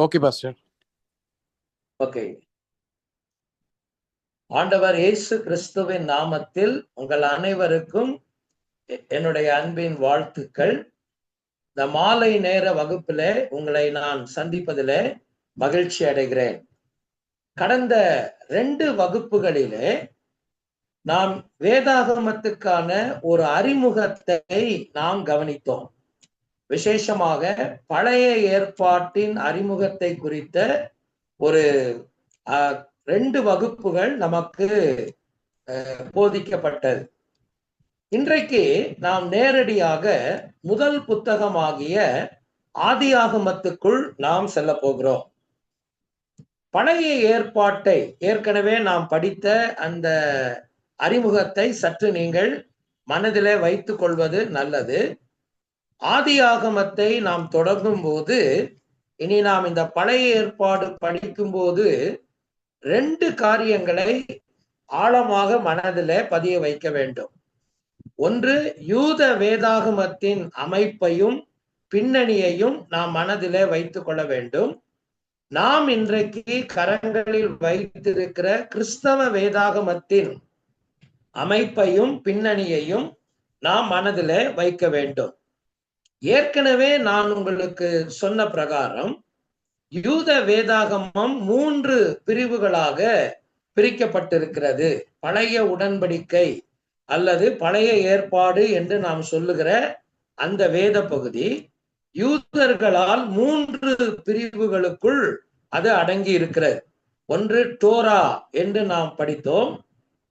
Okay pastor. Okay. ஆண்டவர் இயேசு கிறிஸ்துவின் நாமத்தில் உங்கள் அனைவருக்கும் என்னுடைய அன்பின் வாழ்த்துக்கள். இந்த மாலை நேர வகுப்பிலே உங்களை நான் சந்திப்பதிலே மகிழ்ச்சி அடைகிறேன். கடந்த 2 வகுப்புகளிலே நாம் வேதாகமத்துக்கான ஒரு அறிமுகத்தை நாம் கவனித்தோம். விசேஷமாக பழைய ஏற்பாட்டின் அறிமுகத்தை குறித்த ஒரு 2 வகுப்புகள் நமக்கு போதிக்கப்பட்டது. இன்றைக்கு நாம் நேரடியாக முதல் புத்தகமாகிய ஆதியாகமத்துக்குள் நாம் செல்ல போகிறோம். பழைய ஏற்பாட்டை ஏற்கனவே நாம் படித்த அந்த அறிமுகத்தை சற்று நீங்கள் மனதிலே வைத்துக் கொள்வது நல்லது. ஆதியாகமத்தை நாம் தொடங்கும் போது, இனி நாம் இந்த பழைய ஏற்பாடு படிக்கும் போது 2 காரியங்களை ஆழமாக மனதிலே பதிய வைக்க வேண்டும். ஒன்று, யூத வேதாகமத்தின் அமைப்பையும் பின்னணியையும் நாம் மனதிலே வைத்துக் கொள்ள வேண்டும். நாம் இன்றைக்கு கரங்களில் வைத்திருக்கிற கிறிஸ்தவ வேதாகமத்தின் அமைப்பையும் பின்னணியையும் நாம் மனதிலே வைக்க வேண்டும். ஏற்கனவே நான் உங்களுக்கு சொன்ன பிரகாரம் யூத வேதாகமம் 3 பிரிவுகளாக பிரிக்கப்பட்டிருக்கிறது. பழைய உடன்படிக்கை அல்லது பழைய ஏற்பாடு என்று நாம் சொல்லுகிற அந்த வேத பகுதி யூதர்களால் 3 பிரிவுகளுக்குள் அது அடங்கி இருக்கிறது. ஒன்று டோரா என்று நாம் படித்தோம்,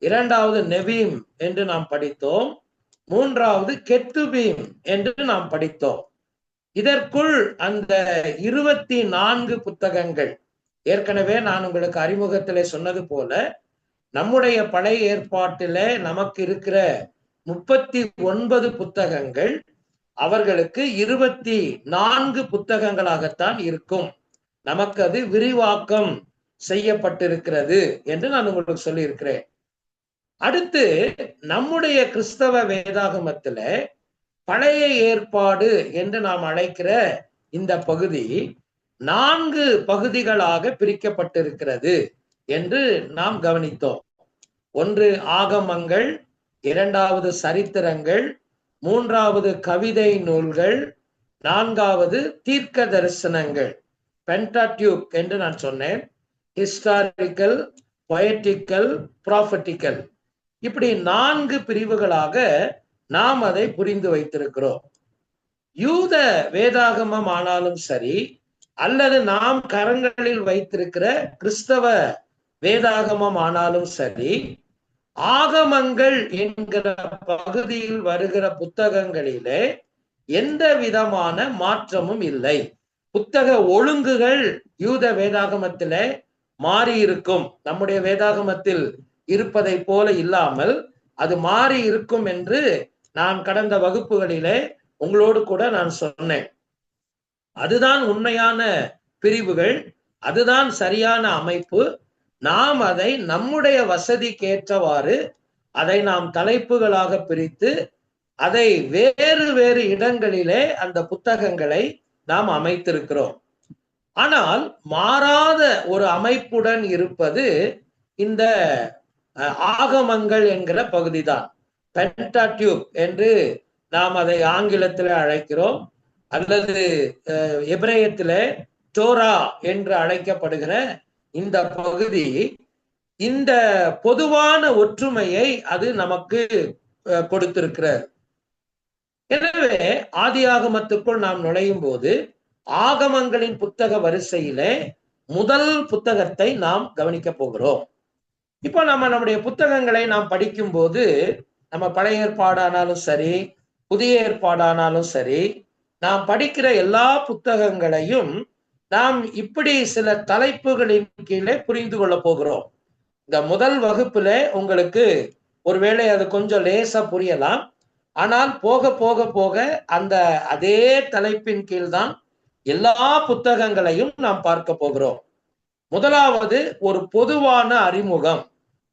இரண்டாவது நெவீம் என்று நாம் படித்தோம், மூன்றாவது கெத்துபீம் என்று நாம் படித்தோம். இதற்குள் அந்த 24 புத்தகங்கள், ஏற்கனவே நான் உங்களுக்கு அறிமுகத்திலே சொன்னது போல நம்முடைய பழைய ஏற்பாட்டிலே நமக்கு இருக்கிற 39 புத்தகங்கள் அவர்களுக்கு 24 புத்தகங்களாகத்தான் இருக்கும். நமக்கு அது விரிவாக்கம் செய்யப்பட்டிருக்கிறது என்று நான் உங்களுக்கு சொல்லியிருக்கிறேன். அடுத்து நம்முடைய கிறிஸ்தவ வேதாகமத்துல பழைய ஏற்பாடு என்று நாம் அழைக்கிற இந்த பகுதி 4 பகுதிகளாக பிரிக்கப்பட்டிருக்கிறது என்று நாம் கவனித்தோம். ஒன்று ஆகமங்கள், இரண்டாவது சரித்திரங்கள், மூன்றாவது கவிதை நூல்கள், நான்காவது தீர்க்க தரிசனங்கள், பென்டாட்யூக் என்று நான் சொன்னேன். ஹிஸ்டாரிக்கல், பொயட்டிக்கல், ப்ராஃபட்டிக்கல், இப்படி 4 பிரிவுகளாக நாம் அதை புரிந்து வைத்திருக்கிறோம். யூத வேதாகமம் ஆனாலும் சரி, அல்லது நாம் கரங்களில் வைத்திருக்கிற கிறிஸ்தவ வேதாகமம் ஆனாலும் சரி, ஆகமங்கள் என்கிற பகுதியில் வருகிற புத்தகங்களிலே எந்த விதமான மாற்றமும் இல்லை. புத்தக ஒழுங்குகள் யூத வேதாகமத்திலே மாறி இருக்கும். நம்முடைய வேதாகமத்தில் இருப்பதை போல இல்லாமல் அது மாறி இருக்கும் என்று நான் கடந்த வகுப்புகளிலே உங்களோடு கூட நான் சொன்னேன். அதுதான் உண்மையான பிரிவுகள், அதுதான் சரியான அமைப்பு. நாம் அதை நம்முடைய வசதிக்கேற்றவாறு அதை நாம் தலைப்புகளாக பிரித்து அதை வேறு வேறு இடங்களிலே அந்த புத்தகங்களை நாம் அமைத்திருக்கிறோம். ஆனால் மாறாத ஒரு அமைப்புடன் இருப்பது இந்த ஆகமங்கள் என்கிற பகுதிதான். பென்டாட்யூக் என்று நாம் அதை ஆங்கிலத்தில் அழைக்கிறோம், அல்லது எபிரேயத்திலே டோரா என்று அழைக்கப்படுகிற இந்த பகுதி இந்த பொதுவான ஒற்றுமையை அது நமக்கு கொடுத்திருக்கிறார். எனவே ஆதியாகமத்துக்குள் நாம் நுழையும் போது ஆகமங்களின் புத்தக வரிசையிலே முதல் புத்தகத்தை நாம் கவனிக்க போகிறோம். இப்போ நம்முடைய புத்தகங்களை நாம் படிக்கும் போது, நம்ம பழைய ஏற்பாடானாலும் சரி, புதிய ஏற்பாடானாலும் சரி, நாம் படிக்கிற எல்லா புத்தகங்களையும் நாம் இப்படி சில தலைப்புகளின் கீழே புரிந்து கொள்ள போகிறோம். இந்த முதல் வகுப்புல உங்களுக்கு ஒருவேளை அது கொஞ்சம் லேசா புரியலாம். ஆனால் போக போக போக அந்த அதே தலைப்பின் கீழ்தான் எல்லா புத்தகங்களையும் நாம் பார்க்க போகிறோம். முதலாவது ஒரு பொதுவான அறிமுகம்,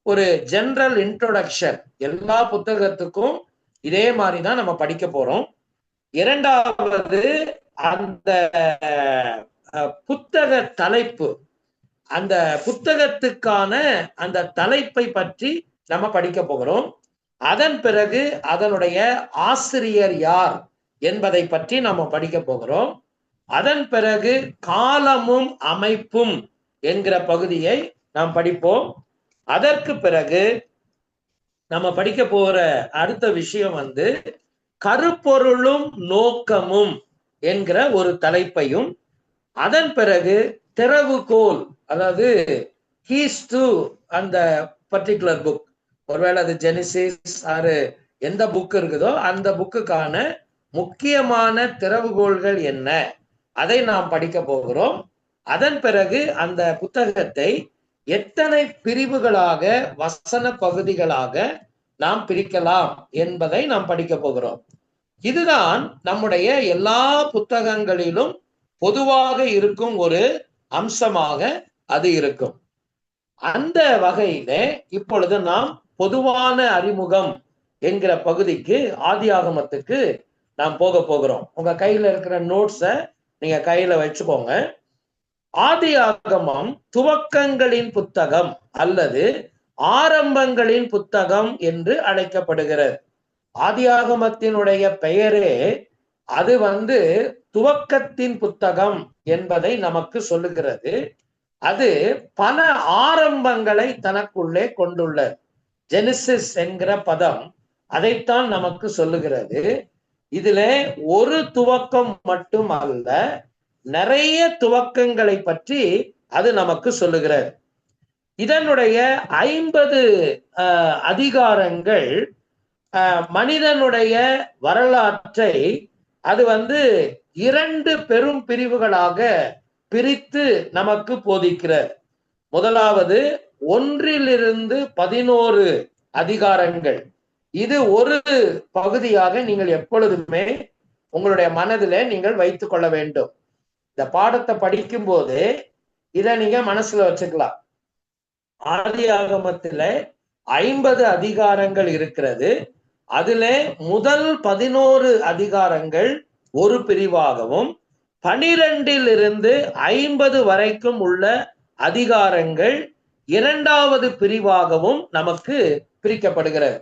ஒரு ஜெனரல் இன்ட்ரோடக்ஷன். எல்லா புத்தகத்துக்கும் இதே மாதிரிதான் நம்ம படிக்க போறோம். இரண்டாவது அந்த புத்தக தலைப்பு, அந்த புத்தகத்துக்கான அந்த தலைப்பை பற்றி நம்ம படிக்க போகிறோம். அதன் பிறகு அதனுடைய ஆசிரியர் யார் என்பதை பற்றி நம்ம படிக்க போகிறோம். அதன் பிறகு காலமும் அமைப்பும் என்கிற பகுதியை நாம் படிப்போம். அதற்கு பிறகு நம்ம படிக்க போகிற அடுத்த விஷயம் கருப்பொருளும் நோக்கமும் என்கிற ஒரு தலைப்பையும், அதன் பிறகு திறவுகோல், அதாவது கீஸ் டு அந்த பர்டிகுலர் புக், ஒருவேளை அது ஜெனிசிஸ் ஆறு எந்த புக் இருக்குதோ அந்த புக்குக்கான முக்கியமான திறவுகோள்கள் என்ன, அதை நாம் படிக்க போகிறோம். அதன் பிறகு அந்த புத்தகத்தை எத்தனை பிரிவுகளாக, வசன பகுதிகளாக நாம் பிரிக்கலாம் என்பதை நாம் படிக்க போகிறோம். இதுதான் நம்முடைய எல்லா புத்தகங்களிலும் பொதுவாக இருக்கும் ஒரு அம்சமாக அது இருக்கும். அந்த வகையிலே இப்பொழுது நாம் பொதுவான அறிமுகம் என்கிற பகுதிக்கு, ஆதியாகமத்துக்கு நாம் போக போகிறோம். உங்க கையில இருக்கிற நோட்ஸை நீங்க கையில வச்சுக்கோங்க. ஆதியாகமம் துவக்கங்களின் புத்தகம் அல்லது ஆரம்பங்களின் புத்தகம் என்று அழைக்கப்படுகிறது. ஆதியாகமத்தினுடைய பெயரே அது துவக்கத்தின் புத்தகம் என்பதை நமக்கு சொல்லுகிறது. அது பல ஆரம்பங்களை தனக்குள்ளே கொண்டுள்ளது. ஜெனிசிஸ் என்கிற பதம் அதைத்தான் நமக்கு சொல்லுகிறது. இதிலே ஒரு துவக்கம் மட்டும் அல்ல, நிறைய துவக்கங்களை பற்றி அது நமக்கு சொல்லுகிறது. இதனுடைய 50 அதிகாரங்கள் மனிதனுடைய வரலாற்றை அது 2 பெரும் பிரிவுகளாக பிரித்து நமக்கு போதிக்கிறது. முதலாவது 1 to 11 அதிகாரங்கள். இது ஒரு பகுதியாக நீங்கள் எப்பொழுதுமே உங்களுடைய மனதிலே நீங்கள் வைத்துக் கொள்ள வேண்டும். இந்த பாடத்தை படிக்கும் போது இதை நீங்க மனசுல வச்சுக்கலாம். ஆதியாகமத்தில 50 அதிகாரங்கள் இருக்கிறது. அதிலே முதல் 11 அதிகாரங்கள் ஒரு பிரிவாகவும், 12 to 50 வரைக்கும் உள்ள அதிகாரங்கள் இரண்டாவது பிரிவாகவும் நமக்கு பிரிக்கப்படுகிறது.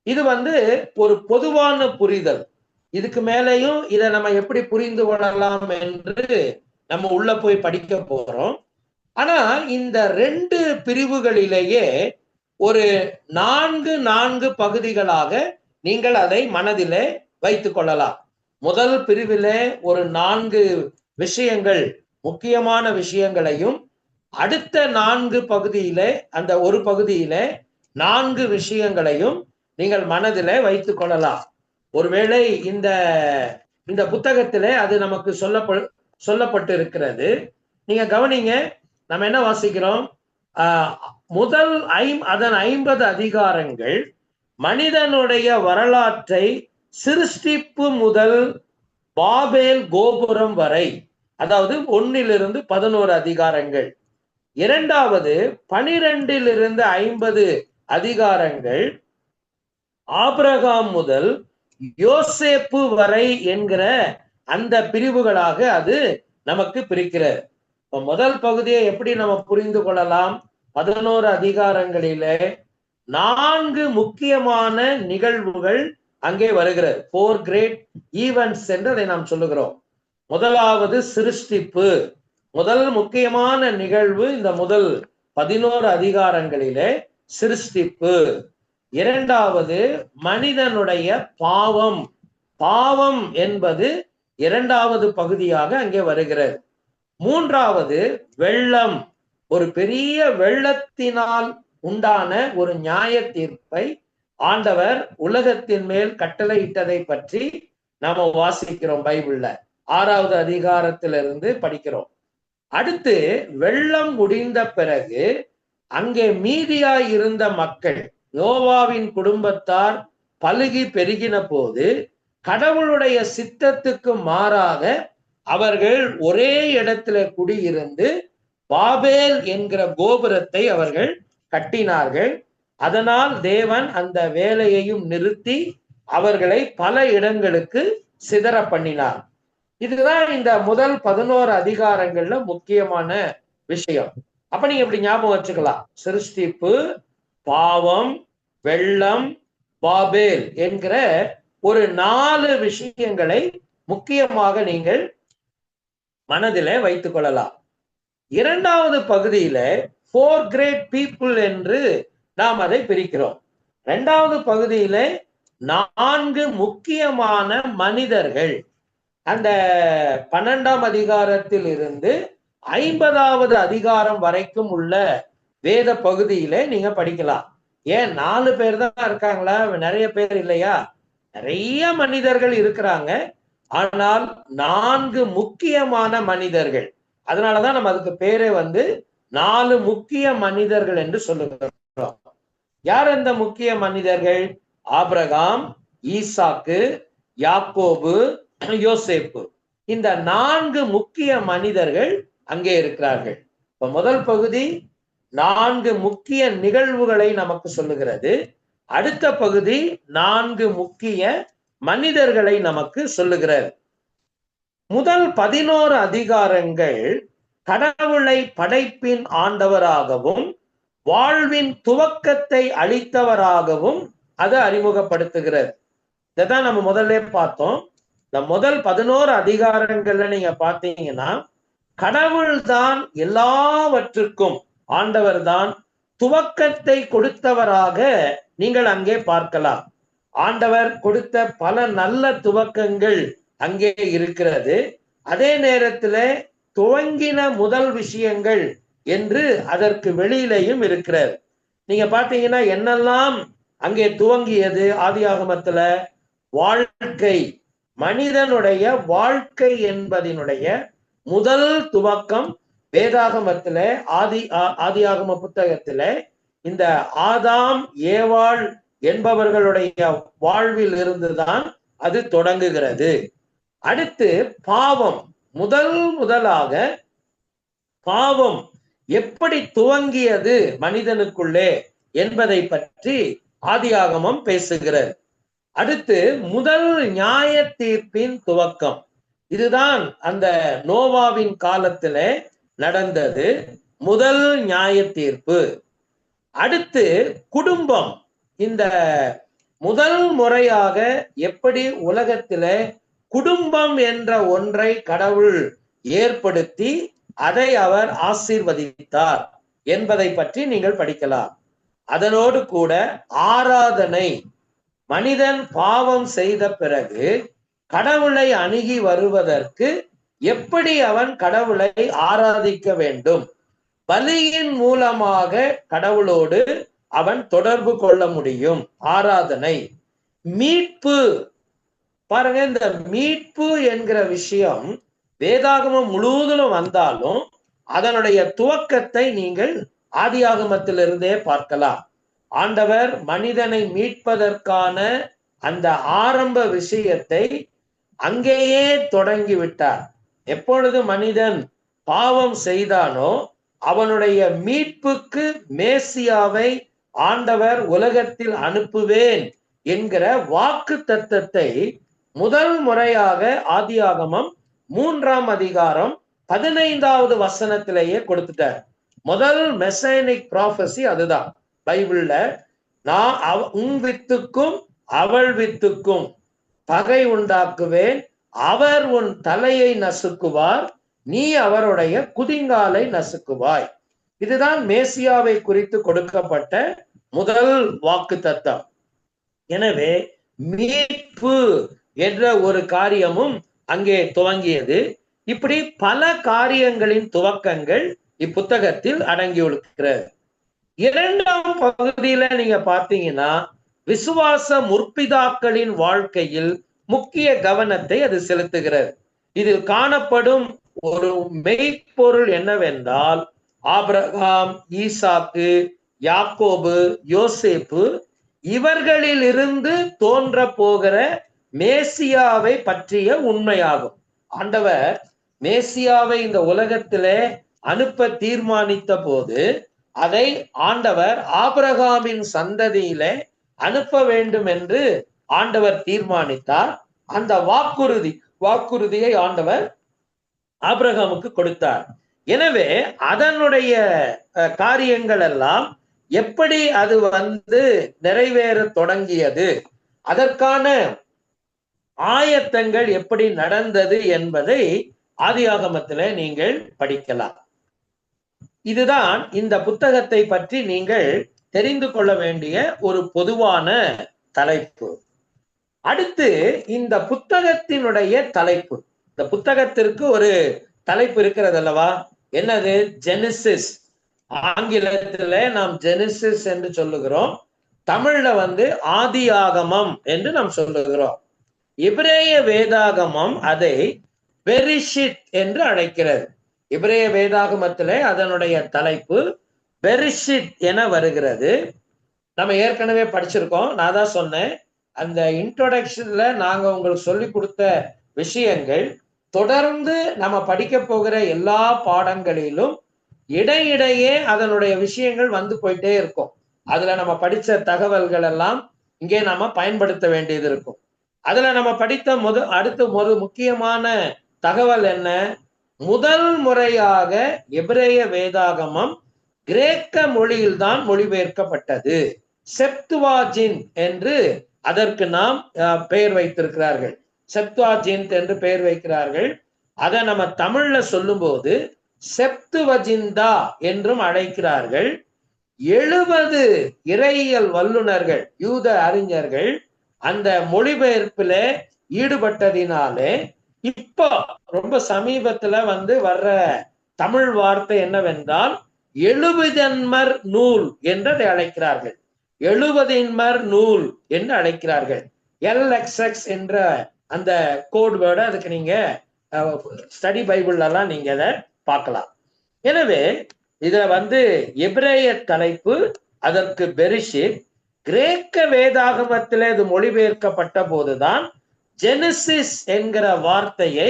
இது ஒரு பொதுவான புரிதல். இதுக்கு மேலேயும் இதை நம்ம எப்படி புரிந்து கொள்ளலாம் என்று நம்ம உள்ள போய் படிக்க போறோம். ஆனா இந்த 2 பிரிவுகளிலேயே ஒரு 4 பகுதிகளாக நீங்கள் அதை மனதிலே வைத்துக் கொள்ளலாம். முதல் பிரிவிலே ஒரு 4 விஷயங்கள், முக்கியமான விஷயங்களையும், அடுத்த 4 பகுதியிலே அந்த ஒரு பகுதியிலே 4 விஷயங்களையும் நீங்கள் மனதிலே வைத்துக் கொள்ளலாம். ஒருவேளை இந்த புத்தகத்திலே அது நமக்கு சொல்லப்பட்டு இருக்கிறது. நீங்க கவனிங்க, நம்ம என்ன வாசிக்கிறோம்? முதல் அதன் 50 அதிகாரங்கள் மனிதனுடைய வரலாற்றை சிருஷ்டிப்பு முதல் பாபேல் கோபுரம் வரை, அதாவது 1 to 11 அதிகாரங்கள். இரண்டாவது 12 to 50 அதிகாரங்கள் ஆபிரகாம் முதல் யோசேப்பு வரை என்கிற அந்த பிரிவுகளாக அது நமக்கு பிரிக்கிறது. முதல் பகுதியை எப்படி நம்ம புரிந்து கொள்ளலாம்? 11 அதிகாரங்களிலே 4 முக்கியமான நிகழ்வுகள் அங்கே வருகிறது. 4 great events என்று அதை நாம் சொல்லுகிறோம். முதலாவது சிருஷ்டிப்பு, முதல் முக்கியமான நிகழ்வு இந்த முதல் 11 அதிகாரங்களிலே சிருஷ்டிப்பு. இரண்டாவது மனிதனுடைய பாவம், பாவம் என்பது இரண்டாவது பகுதியாக அங்கே வருகிறது. மூன்றாவது வெள்ளம், ஒரு பெரிய வெள்ளத்தினால் உண்டான ஒரு நியாய தீர்ப்பை ஆண்டவர் உலகத்தின் மேல் கட்டளையிட்டதை பற்றி நாம வாசிக்கிறோம் பைபிள்ல. 6வது அதிகாரத்திலிருந்து படிக்கிறோம். அடுத்து வெள்ளம் முடிந்த பிறகு அங்கே மீதியாய் இருந்த மக்கள், நோவாவின் குடும்பத்தார் பலுகி பெருகின போது கடவுளுடைய சித்தத்துக்கு மாறாக அவர்கள் ஒரே இடத்துல குடியிருந்து பாபேல் என்கிற கோபுரத்தை அவர்கள் கட்டினார்கள். அதனால் தேவன் அந்த வேலையையும் நிறுத்தி அவர்களை பல இடங்களுக்கு சிதற பண்ணினார். இதுதான் இந்த முதல் 11 அதிகாரங்கள்ல முக்கியமான விஷயம். அப்ப நீங்க இப்படி ஞாபகம் வச்சுக்கலாம், சிருஷ்டிப்பு, பாவம், வெள்ளம், பாபேல் என்கிற ஒரு 4 விஷயங்களை முக்கியமாக நீங்கள் மனதிலே வைத்துக் கொள்ளலாம். இரண்டாவது பகுதியில 4 கிரேட் பீப்புள் என்று நாம் அதை பிரிக்கிறோம். இரண்டாவது பகுதியில 4 முக்கியமான மனிதர்கள். அந்த 12ஆம் அதிகாரத்தில் இருந்து 50வது அதிகாரம் வரைக்கும் உள்ள வேத பகுதியில நீங்க படிக்கலாம். ஏன் 4 பேர் தான் இருக்காங்களா, நிறைய பேர் இல்லையா? நிறைய மனிதர்கள் இருக்கிறாங்க. ஆனால் 4 முக்கியமான மனிதர்கள். அதனாலதான் நம்ம அதுக்கு பேரே 4 முக்கிய மனிதர்கள் என்று சொல்லுகிறோம். யார் அந்த முக்கிய மனிதர்கள்? ஆபிரகாம், ஈசாக்கு, யாக்கோபு, யோசேப்பு. இந்த 4 முக்கிய மனிதர்கள் அங்கே இருக்கிறார்கள். இப்ப முதல் பகுதி 4 முக்கிய நிகழ்வுகளை நமக்கு சொல்லுகிறது. அடுத்த பகுதி 4 முக்கிய மனிதர்களை நமக்கு சொல்லுகிறது. முதல் 11 அதிகாரங்கள் கடவுளை படைப்பின் ஆண்டவராகவும் வாழ்வின் துவக்கத்தை அளித்தவராகவும் அது அறிமுகப்படுத்துகிறது. இதைதான் நம்ம முதல்ல பார்த்தோம். இந்த முதல் 11 அதிகாரங்கள்ல நீங்க பார்த்தீங்கன்னா, கடவுள் தான் எல்லாவற்றுக்கும் ஆண்டவர் தான் துவக்கத்தை கொடுத்தவராக நீங்கள் அங்கே பார்க்கலாம். ஆண்டவர் கொடுத்த பல நல்ல துவக்கங்கள் அங்கே இருக்கிறது. அதே நேரத்துல துவங்கின முதல் விஷயங்கள் என்று அதற்கு வெளியிலையும் இருக்கிறது. நீங்க பாத்தீங்கன்னா என்னெல்லாம் அங்கே துவங்கியது? ஆதியாகமத்துல வாழ்க்கை, மனிதனுடைய வாழ்க்கை என்பதனுடைய முதல் துவக்கம் வேதாகமத்துல ஆதியாகம புத்தகத்துல இந்த ஆதாம் ஏவாள் என்பவர்களுடைய வாழ்வில் இருந்துதான் அது தொடங்குகிறது. அடுத்து பாவம், முதலாக பாவம் எப்படி துவங்கியது மனிதனுக்குள்ளே என்பதை பற்றி ஆதியாகமம் பேசுகிறது. அடுத்து முதல் நியாய தீர்ப்பின் துவக்கம், இதுதான் அந்த நோவாவின் காலத்துல நடந்தது, முதல் நியாய தீர்ப்பு. அடுத்து குடும்பம், இந்த முதல் முறையாக எப்படி உலகத்தில குடும்பம் என்ற ஒன்றை கடவுள் ஏற்படுத்தி அதை அவர் ஆசீர்வதித்தார் என்பதை பற்றி நீங்கள் படிக்கலாம். அதனோடு கூட ஆராதனை, மனிதன் பாவம் செய்த பிறகு கடவுளை அணுகி வருவதற்கு எப்படி அவன் கடவுளை ஆராதிக்க வேண்டும், பலியின் மூலமாக கடவுளோடு அவன் தொடர்பு கொள்ள முடியும், ஆராதனை. மீட்பு, பாருங்க, இந்த மீட்பு என்கிற விஷயம் வேதாகமம் முழுவதிலும் வந்தாலும் அதனுடைய துவக்கத்தை நீங்கள் ஆதியாகமத்திலிருந்தே பார்க்கலாம். ஆண்டவர் மனிதனை மீட்பதற்கான அந்த ஆரம்ப விஷயத்தை அங்கேயே தொடங்கி விட்டார். எப்பொழுது மனிதன் பாவம் செய்தானோ அவனுடைய மீட்புக்கு மேசியாவை ஆண்டவர் உலகத்தில் அனுப்புவேன் என்கிற வாக்கு தத்தத்தை முதல் முறையாக ஆதியாகமம் 3ஆம் அதிகாரம் 15வது வசனத்திலேயே கொடுத்துட்டார். முதல் மெசனிக் ப்ராபசி அதுதான் பைபிள்ல. நான் உன் வித்துக்கும் அவள் வித்துக்கும் பகை உண்டாக்குவேன், அவர் உன் தலையை நசுக்குவார், நீ அவருடைய குதிங்காலை நசுக்குவாய். இதுதான் மேசியாவை குறித்து கொடுக்கப்பட்ட முதல் வாக்கு தத்தம். எனவே மீட்பு என்ற ஒரு காரியமும் அங்கே துவங்கியது. இப்படி பல காரியங்களின் துவக்கங்கள் இப்புத்தகத்தில் அடங்கியிருக்கிறது. 2ஆம் பகுதியில நீங்க பார்த்தீங்கன்னா விசுவாச முற்பிதாக்களின் வாழ்க்கையில் முக்கிய கவனத்தை அது செலுத்துகிறது. இதில் காணப்படும் ஒரு மெய்ப்பொருள் என்னவென்றால், ஆபிரகாம், ஈசாக்கு, யாக்கோபு, யோசேப்பு இவர்களில் இருந்து தோன்ற போகிற மேசியாவை பற்றிய உண்மையாகும். ஆண்டவர் மேசியாவை இந்த உலகத்திலே அனுப்ப தீர்மானித்த போது அதை ஆண்டவர் ஆபிரகாமின் சந்ததியிலே அனுப்ப வேண்டும் என்று ஆண்டவர் தீர்மானித்தார். அந்த வாக்குறுதி வாக்குறுதியை ஆண்டவர் ஆபிரகாமுக்கு கொடுத்தார். எனவே அதனுடைய காரியங்கள் எல்லாம் எப்படி அது நிறைவேற தொடங்கியது, அதற்கான ஆயத்தங்கள் எப்படி நடந்தது என்பதை ஆதியாகமத்திலே நீங்கள் படிக்கலாம். இதுதான் இந்த புத்தகத்தை பற்றி நீங்கள் தெரிந்து கொள்ள வேண்டிய ஒரு பொதுவான தலைப்பு. அடுத்து இந்த புத்தகத்தினுடைய தலைப்பு, இந்த புத்தகத்திற்கு ஒரு தலைப்பு இருக்கிறது அல்லவா? என்னது? ஜெனிசிஸ். ஆங்கிலத்துல நாம் ஜெனிசிஸ் என்று சொல்லுகிறோம், தமிழ்ல ஆதியாகமம் என்று நாம் சொல்லுகிறோம். எபிரேய வேதாகமம் அதை பெரிஷித் என்று அழைக்கிறது. எபிரேய வேதாகமத்திலே அதனுடைய தலைப்பு பெரிஷித் என வருகிறது. நம்ம ஏற்கனவே படிச்சிருக்கோம். நான் தான் சொன்னேன், அந்த இன்ட்ரோடக்ஷன்ல நாங்க உங்களுக்கு சொல்லி கொடுத்த விஷயங்கள் தொடர்ந்து நம்ம படிக்க போகிற எல்லா பாடங்களிலும் இடையிடையே அதனுடைய விஷயங்கள் போயிட்டே இருக்கும். அதுல நம்ம படிச்ச தகவல்கள் எல்லாம் இங்கே நாம பயன்படுத்த வேண்டியது இருக்கும். அதுல நம்ம படித்த அடுத்த ஒரு முக்கியமான தகவல் என்ன? முதல் முறையாக எபிரேய வேதாகமம் கிரேக்க மொழியில்தான் மொழிபெயர்க்கப்பட்டது. செப்துவாஜின்ட் என்று அதற்கு நாம் பெயர் வைத்திருக்கிறார்கள். செப்துவாஜின்ட் என்று பெயர் வைக்கிறார்கள். அதை நம்ம தமிழ்ல சொல்லும் போது செப்துவஜிந்தா என்றும் அழைக்கிறார்கள். 70 இறையியல் வல்லுநர்கள், யூத அறிஞர்கள் அந்த மொழிபெயர்ப்புல ஈடுபட்டதினாலே இப்போ ரொம்ப சமீபத்துல வர்ற தமிழ் வார்த்தை என்னவென்றால் எழுபதன்மர் நூல் என்று அதை அழைக்கிறார்கள். 70 நூல் என்று அழைக்கிறார்கள். LXX என்ற அந்த கோட் வேர்டு, அதுக்கு நீங்க ஸ்டடி பைபிள்ல எல்லாம் நீங்க அதை பார்க்கலாம். எனவே இதுல எபிரேய தலைப்பு, அதற்கு பெரிஷித். கிரேக்க வேதாகமத்திலே இது மொழிபெயர்க்கப்பட்ட போதுதான் ஜெனிசிஸ் என்கிற வார்த்தையை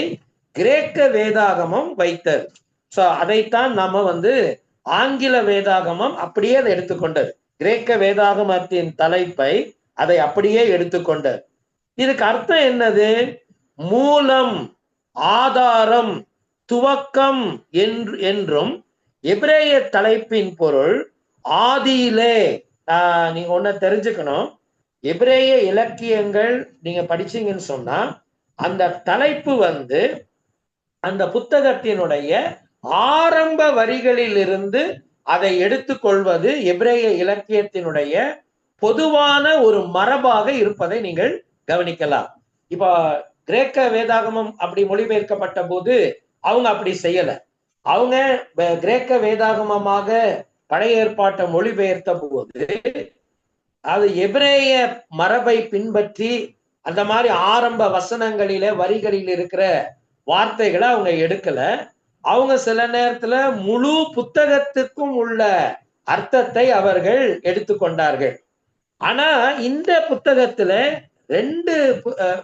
கிரேக்க வேதாகமம் வைத்தது. சோ அதைத்தான் நாம ஆங்கில வேதாகமம் அப்படியே அதை எடுத்துக்கொண்டது. கிரேக்க வேதாகமத்தின் தலைப்பை அதை அப்படியே எடுத்துக்கொண்டது. இதுக்கு அர்த்தம் என்னது? மூலம், ஆதாரம், துவக்கம் என்றும் எபிரேய தலைப்பின் பொருள் ஆதியிலே. நீங்க ஒன்ன தெரிஞ்சுக்கணும், எபிரேய இலக்கியங்கள் நீங்க படிச்சீங்கன்னு சொன்னா அந்த தலைப்பு அந்த புத்தகத்தினுடைய ஆரம்ப வரிகளில் இருந்து அதை எடுத்துக்கொள்வது எபிரேய இலக்கியத்தினுடைய பொதுவான ஒரு மரபாக இருப்பதை நீங்கள் கவனிக்கலாம். இப்ப கிரேக்க வேதாகமம் அப்படி மொழிபெயர்க்கப்பட்ட போது அவங்க அப்படி செய்யல. அவங்க கிரேக்க வேதாகமமாக பழைய ஏற்பாட்டை மொழிபெயர்த்த போது அது எபிரேய மரபை பின்பற்றி அந்த மாதிரி ஆரம்ப வசனங்களில வரிகளில் இருக்கிற வார்த்தைகளை அவங்க எடுக்கல. அவங்க சில நேரத்துல முழு புத்தகத்துக்கும் உள்ள அர்த்தத்தை அவர்கள் எடுத்துக்கொண்டார்கள். ஆனா இந்த புத்தகத்துல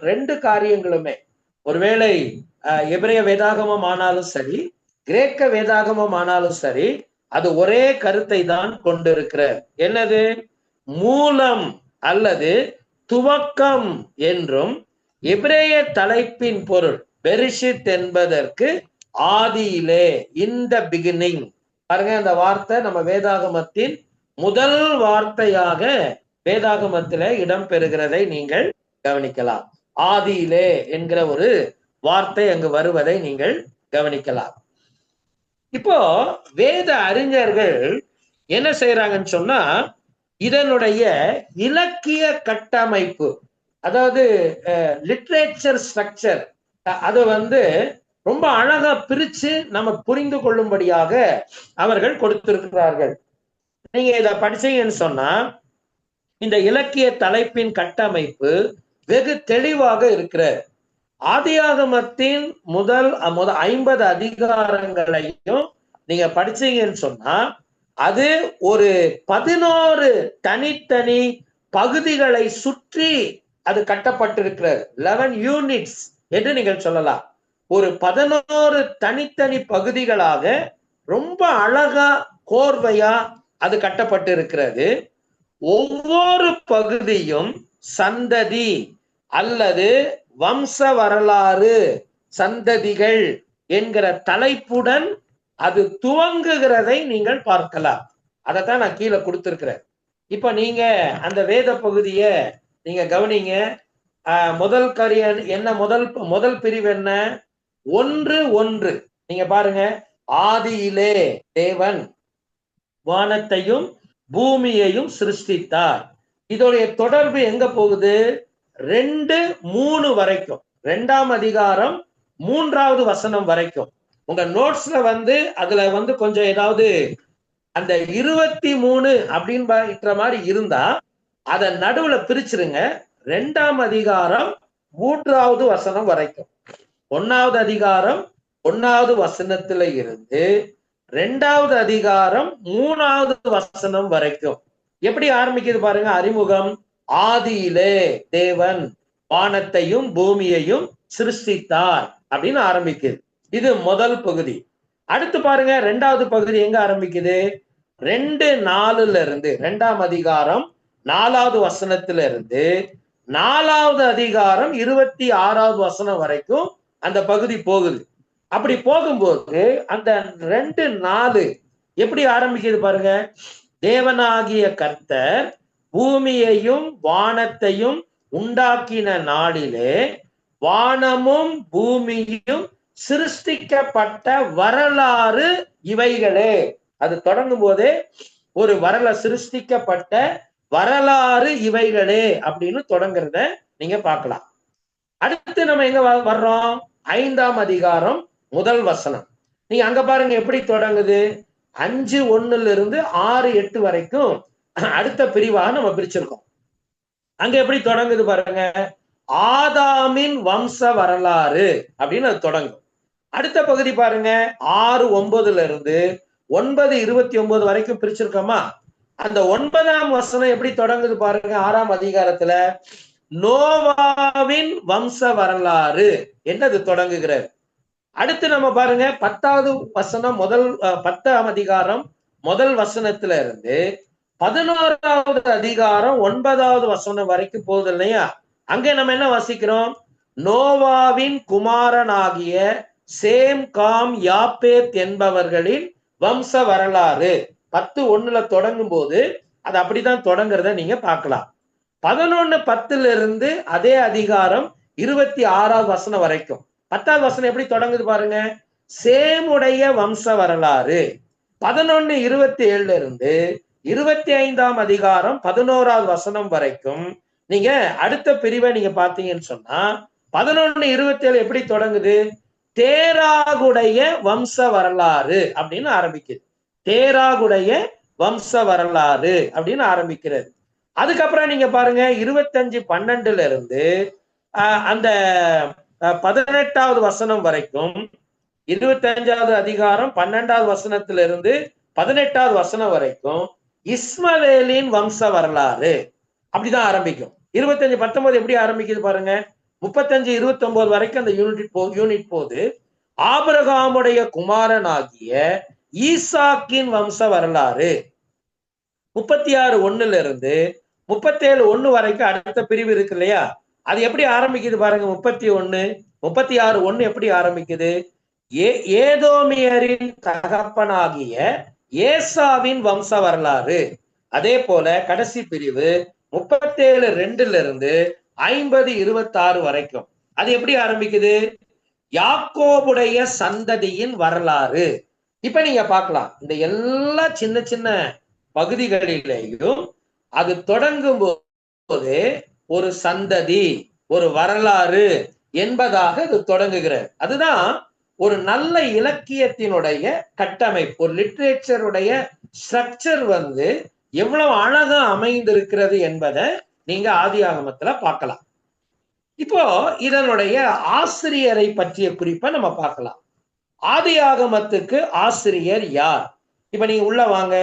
ரெண்டு காரியங்களுமே, ஒருவேளை எபிரேய வேதாகமம் ஆனாலும் சரி, கிரேக்க வேதாகமம் ஆனாலும் சரி, அது ஒரே கருத்தை தான் கொண்டிருக்கிற. என்னது? மூலம் அல்லது துவக்கம் என்றும் எபிரேய தலைப்பின் பொருள் பெரிஷித் என்பதற்கு ஆதியிலே, இந்த பிகினிங். பாருங்க, அந்த வார்த்தை நம்ம வேதாகமத்தின் முதல் வார்த்தையாக வேதாகமத்தில இடம் பெறுகிறதை நீங்கள் கவனிக்கலாம். ஆதியிலே என்கிற ஒரு வார்த்தை அங்கு வருவதை நீங்கள் கவனிக்கலாம். இப்போ வேத அறிஞர்கள் என்ன செய்யறாங்கன்னு சொன்னா, இதனுடைய இலக்கிய கட்டமைப்பு, அதாவது லிட்ரேச்சர் ஸ்ட்ரக்சர், அது ரொம்ப அழகா பிரிச்சு நம்ம புரிந்து கொள்ளும்படியாக அவர்கள் கொடுத்திருக்கிறார்கள். நீங்க இத படிச்சீங்கன்னு சொன்னா இந்த இலக்கிய தலைப்பின் கட்டமைப்பு வெகு தெளிவாக இருக்கிற. ஆதியாகமத்தின் முதல் 50 அதிகாரங்களையும் நீங்க படிச்சீங்கன்னு சொன்னா அது ஒரு 11 தனித்தனி பகுதிகளை சுற்றி அது கட்டப்பட்டிருக்கிறது. 11 யூனிட்ஸ் என்று நீங்கள் சொல்லலாம். ஒரு 11 தனித்தனி பகுதிகளாக ரொம்ப அழகா கோர்வையா அது கட்டப்பட்டு இருக்கிறது. ஒவ்வொரு பகுதியும் சந்ததி அல்லது வம்ச வரலாறு சந்ததிகள் என்கிற தலைப்புடன் அது துவங்குகிறதை நீங்கள் பார்க்கலாம். அதைத்தான் நான் கீழே கொடுத்திருக்கிறேன். இப்ப நீங்க அந்த வேத பகுதிய நீங்க கவனிங்க. முதல் காரியம் என்ன? முதல் பிரிவு என்ன? 1:1. நீங்க பாருங்க, ஆதியிலே தேவன் வானத்தையும் பூமியையும் சிருஷ்டித்தார். இதோடைய தொடர்பு எங்க போகுது? 2:3 வரைக்கும், 2ஆம் அதிகாரம் 3வது வசனம் வரைக்கும். உங்க நோட்ஸ்ல அதுல கொஞ்சம் ஏதாவது அந்த 23 அப்படின்ற மாதிரி இருந்தா அத நடுவுல பிரிச்சிருங்க. 2ஆம் அதிகாரம் 3வது வசனம் வரைக்கும், 1வது அதிகாரம் 1வது வசனத்துல இருந்து 2வது அதிகாரம் 3வது வசனம் வரைக்கும் எப்படி ஆரம்பிக்குது பாருங்க. அறிமுகம். ஆதியிலே தேவன் வானத்தையும் பூமியையும் சிருஷ்டித்தார் அப்படின்னு ஆரம்பிக்குது. இது முதல் பகுதி. அடுத்து பாருங்க, 2வது பகுதி எங்க ஆரம்பிக்குது? 2:4 இருந்து 2ஆம் அதிகாரம் 4வது வசனத்துல இருந்து 4வது அதிகாரம் 26வது வசனம் வரைக்கும் அந்த பகுதி போகுது. அப்படி போகும்போது அந்த 2:4 எப்படி ஆரம்பிக்குது பாருங்க. தேவனாகிய கர்த்தர் பூமியையும் வானத்தையும் உண்டாக்கின நாளிலே வானமும் பூமியும் சிருஷ்டிக்கப்பட்ட வரலாறு இவைகளே. அது தொடங்கும் போதே ஒரு சிருஷ்டிக்கப்பட்ட வரலாறு இவைகளே அப்படின்னு தொடங்குறத நீங்க பார்க்கலாம். அடுத்து நம்ம எங்க வர்றோம்? 5ஆம் அதிகாரம் 1 வசனம். நீங்க அங்க பாருங்க எப்படி தொடங்குது. 5:1 இருந்து 6:8 வரைக்கும் அடுத்த பிரிவாக நம்ம பிரிச்சிருக்கோம். அங்க எப்படி தொடங்குது பாருங்க. ஆதாமின் வம்ச வரலாறு அப்படின்னு அது தொடங்கும். அடுத்த பகுதி பாருங்க, 6:9 இருந்து 9:29 வரைக்கும் பிரிச்சிருக்கோமா. அந்த 9ஆம் வசனம் எப்படி தொடங்குது பாருங்க. 6ஆம் அதிகாரத்துல நோவாவின் வம்ச வரலாறு என்னது தொடங்குகிறார். அடுத்து நம்ம பாருங்க 10வது வசனம் 10ஆம் அதிகாரம் 1 வசனத்துல இருந்து 11வது அதிகாரம் 9வது வசனம் வரைக்கும் போகுது இல்லையா. அங்கே நம்ம என்ன வாசிக்கிறோம்? நோவாவின் குமாரனாகிய சேம், காம், யாப்பேத் என்பவர்களின் வம்ச வரலாறு 10:1 தொடங்கும் போது அது அப்படிதான் தொடங்குறத நீங்க பார்க்கலாம். 11:10 இருந்து அதே அதிகாரம் 26வது வசனம் வரைக்கும் 10வது வசனம் எப்படி தொடங்குது பாருங்க. சேமுடைய வம்ச வரலாறு. 11:27 இருந்து 25ஆம் அதிகாரம் 11வது வசனம் வரைக்கும் நீங்க அடுத்த பிரிவை நீங்க பாத்தீங்கன்னு சொன்னா 11:27 எப்படி தொடங்குது? தேராகுடைய வம்ச வரலாறு அப்படின்னு ஆரம்பிக்குது. தேராகுடைய வம்ச வரலாறு அப்படின்னு ஆரம்பிக்கிறது. அதுக்கப்புறம் நீங்க பாருங்க 25:12 இருந்து அந்த 18வது வசனம் வரைக்கும் 25வது அதிகாரம் 12வது வசனத்துல இருந்து 18வது வசனம் வரைக்கும் இஸ்மவேலின் வம்ச வரலாறு அப்படிதான் ஆரம்பிக்கும். 25:19 எப்படி ஆரம்பிக்குது பாருங்க. 35:29 வரைக்கும் அந்த யூனிட் போது ஆபிரகாமுடைய குமாரனாகிய ஈசாக்கின் வம்ச வரலாறு. 36:1 இருந்து 37:1 வரைக்கும் அடுத்த பிரிவு இருக்கு இல்லையா. அது எப்படி ஆரம்பிக்குது பாருங்க. 36:1 எப்படி ஆரம்பிக்குது? ஏதோமியரின் தகப்பனாகிய ஏசாவின் வம்ச வரலாறு. அதே போல கடைசி பிரிவு 37:2 இருந்து 50:26 வரைக்கும் அது எப்படி ஆரம்பிக்குது? யாக்கோபுடைய சந்ததியின் வரலாறு. இப்ப நீங்க பார்க்கலாம், இந்த எல்லா சின்ன சின்ன பகுதிகளிலேயும் அது தொடங்கும் போது ஒரு சந்ததி, ஒரு வரலாறு என்பதாக அது தொடங்குகிறது. அதுதான் ஒரு நல்ல இலக்கியத்தினுடைய கட்டமைப்பு. ஒரு லிட்ரேச்சருடைய ஸ்ட்ரக்சர் எவ்வளவு அழகா அமைந்திருக்கிறது என்பதை நீங்க ஆதியாகமத்துல பார்க்கலாம். இப்போ இதனுடைய ஆசிரியரை பற்றிய குறிப்பை நம்ம பார்க்கலாம். ஆதியாகமத்துக்கு ஆசிரியர் யார்? இப்ப நீங்க உள்ள வாங்க.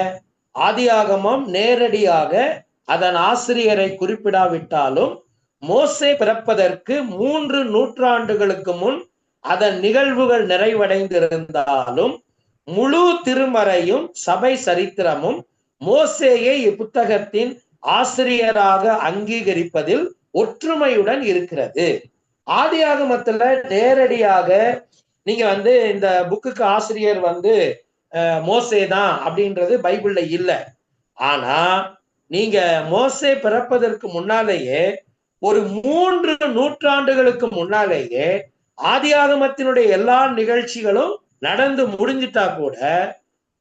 ஆதியாகமம் நேரடியாக அதன் ஆசிரியரை குறிப்பிடாவிட்டாலும் மோசே பிறப்பதற்கு 3 நூற்றாண்டுகளுக்கு முன் அதன் நிகழ்வுகள் நிறைவடைந்திருந்தாலும் முழு திருமறையும் சபை சரித்திரமும் மோசேயை இப்புத்தகத்தின் ஆசிரியராக அங்கீகரிப்பதில் ஒற்றுமையுடன் இருக்கிறது. ஆதியாகமத்துல நேரடியாக நீங்க வந்து இந்த புக்குக்கு ஆசிரியர் வந்து மோசே தான் அப்படின்றது பைபிள்ல இல்ல. ஆனா நீங்க மோசே பிறப்பதற்கு முன்னாலேயே ஒரு 3 நூற்றாண்டுகளுக்கு முன்னாலேயே ஆதியாகமத்தினுடைய எல்லா நிகழ்ச்சிகளும் நடந்து முடிஞ்சிட்டா கூட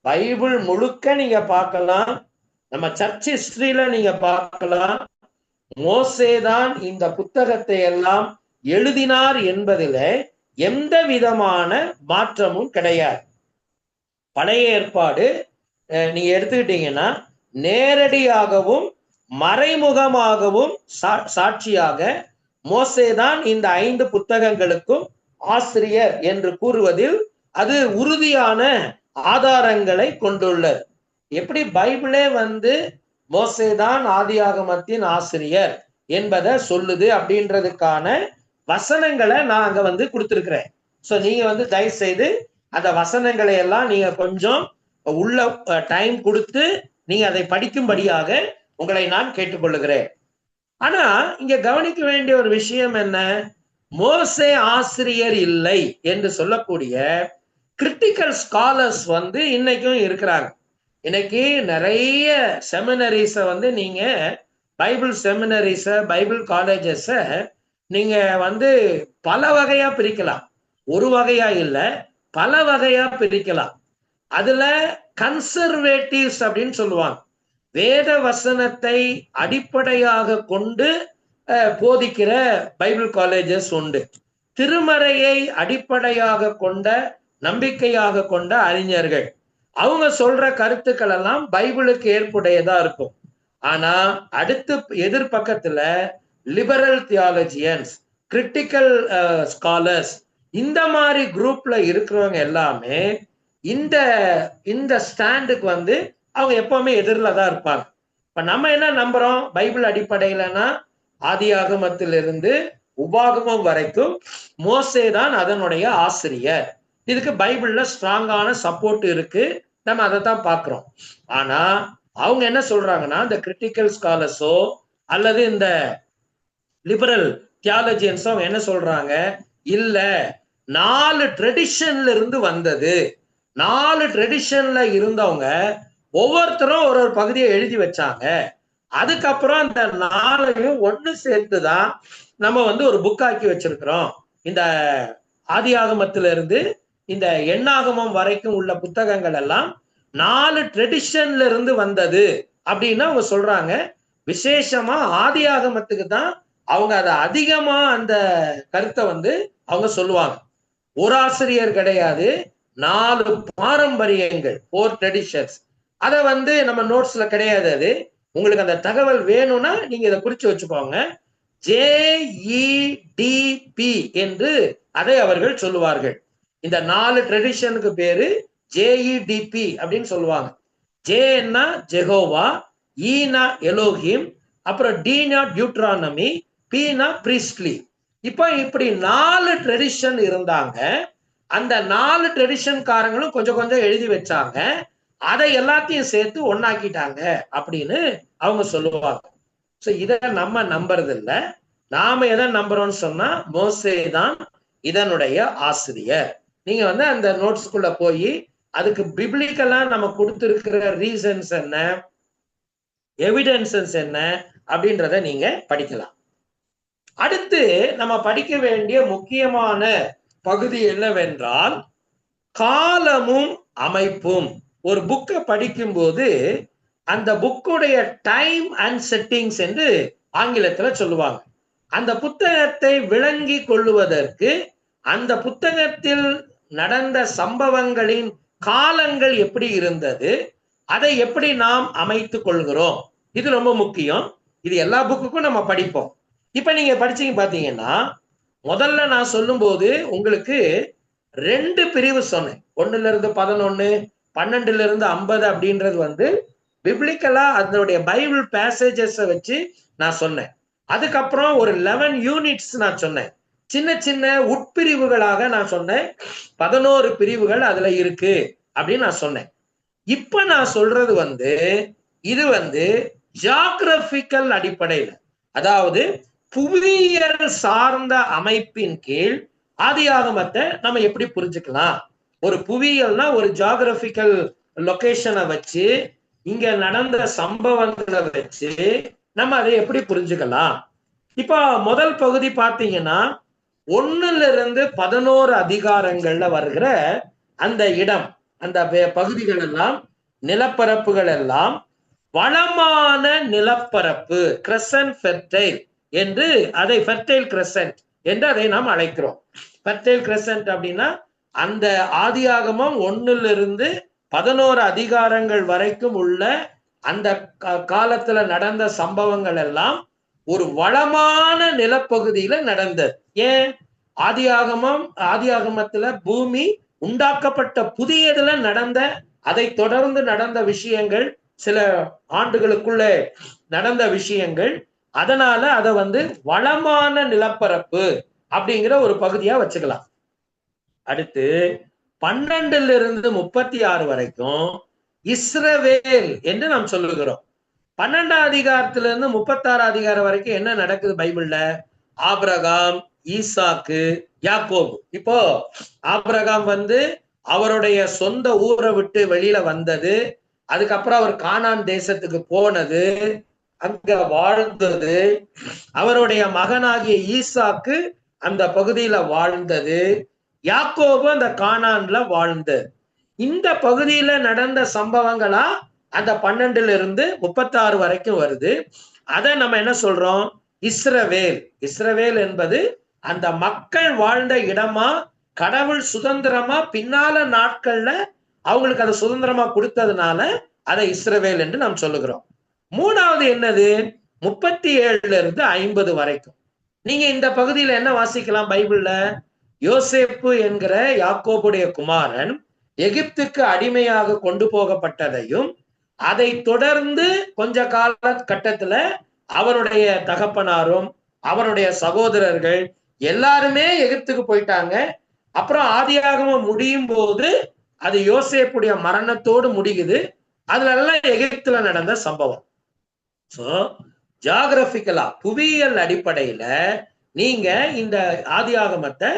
பைபிள் முழுக்க நீங்க பார்க்கலாம், நம்ம சர்ச் ஹிஸ்டரியில நீங்க பார்க்கலாம், மோசேதான் இந்த புத்தகத்தை எல்லாம் எழுதினார் என்பதில எந்த விதமான மாற்றமும் கிடையாது. பழைய ஏற்பாடு நீங்க எடுத்துக்கிட்டீங்கன்னா நேரடியாகவும் மறைமுகமாகவும் சாட்சியாக மோசேதான் இந்த 5 புத்தகங்களுக்கும் ஆசிரியர் என்று கூறுவதில் அது உறுதியான ஆதாரங்களை கொண்டுள்ளது. எப்படி பைபிளே வந்து மோசேதான் ஆதியாகமத்தின் ஆசிரியர் என்பதை சொல்லுது அப்படின்றதுக்கான வசனங்களை நான் அங்க வந்து கொடுத்திருக்கிறேன். சோ நீங்க வந்து தயவு செய்து அந்த வசனங்களை எல்லாம் நீங்க கொஞ்சம் உள்ள டைம் கொடுத்து நீங்க அதை படிக்கும்படியாக உங்களை நான் கேட்டுக்கொள்ளுகிறேன். ஆனா இங்க கவனிக்க வேண்டிய ஒரு விஷயம் என்ன, மோசே ஆசிரியர் இல்லை என்று சொல்லக்கூடிய கிரிட்டிக்கல் ஸ்காலர்ஸ் வந்து இன்னைக்கும் இருக்கிறாங்க. இன்னைக்கு நிறைய செமினரிஸ வந்து நீங்க பைபிள் செமினரிஸ பைபிள் காலேஜஸ நீங்க வந்து பல வகையா பிரிக்கலாம். ஒரு வகையா இல்ல, பல வகையா பிரிக்கலாம். அதுல கன்சர்வேட்டிவ்ஸ் அப்படின்னு சொல்லுவாங்க. வேத வசனத்தை அடிப்படையாக கொண்டு போதிக்கிற பைபிள் காலேஜஸ் உண்டு. திருமறையை அடிப்படையாக கொண்ட நம்பிக்கையாக கொண்ட அறிஞர்கள், அவங்க சொல்ற கருத்துக்கள் எல்லாம் பைபிளுக்கு ஏற்புடையதா இருக்கும். ஆனா அடுத்து எதிர்பக்கத்துல லிபரல் தியாலஜியன்ஸ், கிரிட்டிக்கல் ஸ்காலர்ஸ், இந்த மாதிரி குரூப்ல இருக்கிறவங்க எல்லாமே இந்த இந்த ஸ்டாண்டுக்கு வந்து அவங்க எப்பவுமே எதிரில் தான் இருப்பாங்க. இப்ப நம்ம என்ன நம்புறோம் பைபிள் அடிப்படையிலனா, ஆதியாகமத்திலிருந்து உபாகமம் வரைக்கும் மோசே தான் அதனுடைய ஆசிரியர். இதுக்கு பைபிள்ல ஸ்ட்ராங்கான சப்போர்ட் இருக்கு, நம்ம அதை தான் பார்க்கிறோம். ஆனா அவங்க என்ன சொல்றாங்கன்னா, இந்த கிரிட்டிக்கல் ஸ்காலர்ஸோ அல்லது இந்த லிபரல் தியாலஜியன்ஸோ அவங்க என்ன சொல்றாங்க, இல்ல 4 ட்ரெடிஷன்ல இருந்து வந்தது, 4 ட்ரெடிஷன்ல இருந்தவங்க ஒவ்வொருத்தரும் ஒரு ஒரு பகுதியை எழுதி வச்சாங்க, அதுக்கப்புறம் அந்த 4ஐயும் ஒண்ணு சேர்த்துதான் நம்ம வந்து ஒரு புக் ஆக்கி வச்சிருக்கிறோம். இந்த ஆதியாகமத்திலிருந்து இந்த எண்ணாகமம் வரைக்கும் உள்ள புத்தகங்கள் எல்லாம் 4 ட்ரெடிஷன்ல இருந்து வந்தது அப்படின்னு அவங்க சொல்றாங்க. விசேஷமா ஆதியாகமத்துக்கு தான் அவங்க அதை அதிகமா அந்த கருத்தை வந்து அவங்க சொல்லுவாங்க. ஒரு ஆசிரியர் கிடையாது, 4 பாரம்பரியங்கள், 4 ட்ரெடிஷன்ஸ். அதை வந்து நம்ம நோட்ஸ்ல கிடையாது. அது உங்களுக்கு அந்த தகவல் வேணும்னா நீங்க இதை குறிச்சு வச்சுக்கோங்க. JEDP என்று அதை அவர்கள் சொல்லுவார்கள். இந்த 4 ட்ரெடிஷனுக்கு பேரு JEDP அப்படின்னு சொல்லுவாங்க. ஜேன்னா ஜெகோவா, ஈனா எலோஹிம், அப்புறம் டீனா டியூட்ரானமி, பீனா பிரீஸ்ட்லி. இப்போ இப்படி 4 ட்ரெடிஷன் இருந்தாங்க. அந்த 4 ட்ரெடிஷன்காரங்களும் கொஞ்சம் கொஞ்சம் எழுதி வச்சாங்க, அதை எல்லாத்தையும் சேர்த்து ஒன்னாக்கிட்டாங்க அப்படின்னு அவங்க சொல்லுவாங்க. சோ இதை நம்ம நம்புறது இல்ல. நாம எதை நம்புறோம்னு சொன்னா, மோசே தான் இதனுடைய ஆசிரியர். நீங்க வந்து அந்த நோட்ஸ்குள்ள போய் அதுக்கு பிப்ளிக்கலா நம்ம கொடுத்திருக்கிற ரீசன்ஸ் என்ன, எவிடன்சஸ் என்ன அப்படின்றத நீங்க படிக்கலாம். அடுத்து நம்ம படிக்க வேண்டிய முக்கியமான பகுதி என்னவென்றால், காலமும் அமைப்பும். ஒரு புக்கை படிக்கும் போது அந்த புக்குடைய டைம் அண்ட் செட்டிங்ஸ் என்று ஆங்கிலத்துல சொல்லுவாங்க. அந்த புத்தகத்தை விளங்கி கொள்ளுவதற்கு அந்த புத்தகத்தில் நடந்த சம்பவங்களின் காலங்கள் எப்படி இருந்தது, அதை எப்படி நாம் அமைத்து கொள்கிறோம், இது ரொம்ப முக்கியம். இது எல்லா புக்குக்கும் நம்ம படிப்போம். இப்ப நீங்க படிச்சீங்க பாத்தீங்கன்னா, முதல்ல நான் சொல்லும் போது உங்களுக்கு 2 பிரிவு சொன்னேன். 1ல இருந்து 11, 12ல இருந்து 50 அப்படின்றது வந்து பிப்ளிக்கலா அதனுடைய பைபிள் பேசேஜஸ் வச்சு நான் சொன்னேன். அதுக்கப்புறம் ஒரு 11 யூனிட்ஸ் நான் சொன்னேன். சின்ன சின்ன உட்பிரிவுகளாக நான் சொன்னேன். 11 பிரிவுகள் அதுல இருக்கு அப்படின்னு நான் சொன்னேன். இப்ப நான் சொல்றது வந்து இது வந்து ஜியோகிராபிக்கல் அடிப்படையில், அதாவது புவியியல் சார்ந்த அமைப்பின் கீழ் ஆதியாகமத்தை நம்ம எப்படி புரிஞ்சுக்கலாம்? ஒரு புவியியல்னா ஒரு ஜியோகிராபிக்கல் லொகேஷனை வச்சு, இங்க நடந்த சம்பவங்களை வச்சு நம்ம அதை எப்படி புரிஞ்சுக்கலாம்? இப்ப முதல் பகுதி பாத்தீங்கன்னா 1-11 அதிகாரங்கள்ல வருகிற அந்த இடம், அந்த பகுதிகள் எல்லாம், நிலப்பரப்புகள் எல்லாம் வளமான நிலப்பரப்பு, கிரசன்ட் ஃபெர்டைல் என்று அதை ஃபெர்டைல் கிரசன்ட் என்று அதை நாம் அழைக்கிறோம். ஃபெர்டைல் கிரசன்ட் அப்படின்னா அந்த ஆதியாகமம் 1-11 அதிகாரங்கள் வரைக்கும் உள்ள அந்த காலத்துல நடந்த சம்பவங்கள் எல்லாம் ஒரு வளமான நிலப்பகுதியில நடந்தது. ஏன்? ஆதியாகமத்துல பூமி உண்டாக்கப்பட்ட புதியதுல நடந்த, அதை தொடர்ந்து நடந்த விஷயங்கள், சில ஆண்டுகளுக்குள்ள நடந்த விஷயங்கள், அதனால அதை வளமான நிலப்பரப்பு அப்படிங்கிற ஒரு பகுதியா வச்சுக்கலாம். அடுத்து 12-36 வரைக்கும் இஸ்ரவேல் என்று நாம் சொல்லுகிறோம். 12ஆம் அதிகாரத்திலிருந்து 36 அதிகாரம் வரைக்கும் என்ன நடக்குது பைபிள்ல? ஆபிரகாம், ஈசாக்கு, யாக்கோபு. இப்போ ஆபிரகாம் அவருடைய சொந்த ஊரை விட்டு வெளியில வந்தது, அதுக்கப்புறம் அவர் கானான் தேசத்துக்கு போனது, அங்க வாழ்ந்தது, அவருடைய மகனாகிய ஈசாக்கு அந்த பகுதியில வாழ்ந்தது, யாக்கோபு அந்த கானான்ல வாழ்ந்தது. இந்த பகுதியில நடந்த சம்பவங்களா அந்த 12-36 வரைக்கும் வருது. அதை நம்ம என்ன சொல்றோம்? இஸ்ரவேல். இஸ்ரவேல் என்பது அந்த மக்கள் வாழ்ந்த இடமா, கடவுள் சுதந்திரமா பின்னால நாட்கள்ல அவங்களுக்கு அதை சுதந்திரமா கொடுத்ததுனால அதை இஸ்ரவேல் என்று நாம் சொல்லுகிறோம். மூணாவது என்னது? 37-50 வரைக்கும். நீங்க இந்த பகுதியில என்ன வாசிக்கலாம் பைபிள்ல? யோசேப்பு என்கிற யாக்கோபுடைய குமாரன் எகிப்துக்கு அடிமையாக கொண்டு போகப்பட்டதையும், அதை தொடர்ந்து கொஞ்ச கால கட்டத்துல அவருடைய தகப்பனாரும் அவருடைய சகோதரர்கள் எல்லாருமே எகிப்துக்கு போயிட்டாங்க. அப்புறம் ஆதியாகமம் முடியும் போது அது யோசேப்புடைய மரணத்தோடு முடியுது. அதுல எல்லாம் எகிப்துல நடந்த சம்பவம். சோ ஜியோகிராபிக்கலா, புவியியல் அடிப்படையில நீங்க இந்த ஆதியாகமத்தை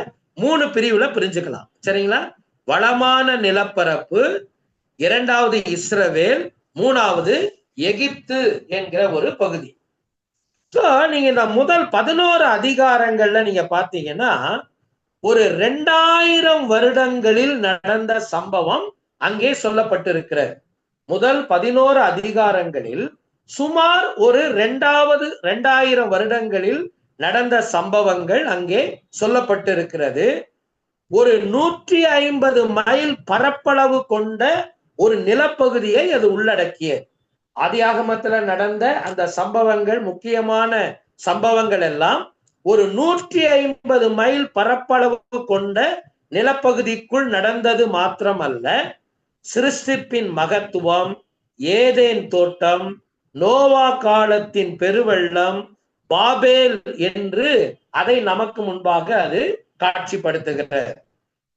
3 பிரிவுல பிரிஞ்சுக்கலாம். சரிங்களா? வளமான நிலப்பரப்பு, இரண்டாவது இஸ்ரவேல், மூணாவது எகிப்து என்கிற ஒரு பகுதி. சோ நீங்க இந்த முதல் 11 அதிகாரங்கள்ல நீங்க பாத்தீங்கன்னா ஒரு 2000 வருடங்களில் நடந்த சம்பவம் அங்கே சொல்லப்பட்டிருக்கிறது. முதல் 11 அதிகாரங்களில் சுமார் ஒரு 2000 வருடங்களில் நடந்த சம்பவங்கள் அங்கே சொல்லப்பட்டிருக்கிறது. ஒரு 150 மைல் பரப்பளவு கொண்ட ஒரு நிலப்பகுதியை அது உள்ளடக்கியது. ஆதியாகமத்துல நடந்த அந்த சம்பவங்கள், முக்கியமான சம்பவங்கள் எல்லாம் ஒரு 150 மைல் பரப்பளவு கொண்ட நிலப்பகுதிக்குள் நடந்தது மாத்திரமல்ல, சிருஷ்டிப்பின் மகத்துவம், ஏதேன் தோட்டம், நோவா காலத்தின் பெருவெள்ளம், பாபேல் என்று அதை நமக்கு முன்பாக அது காட்சிப்படுத்துகிறது.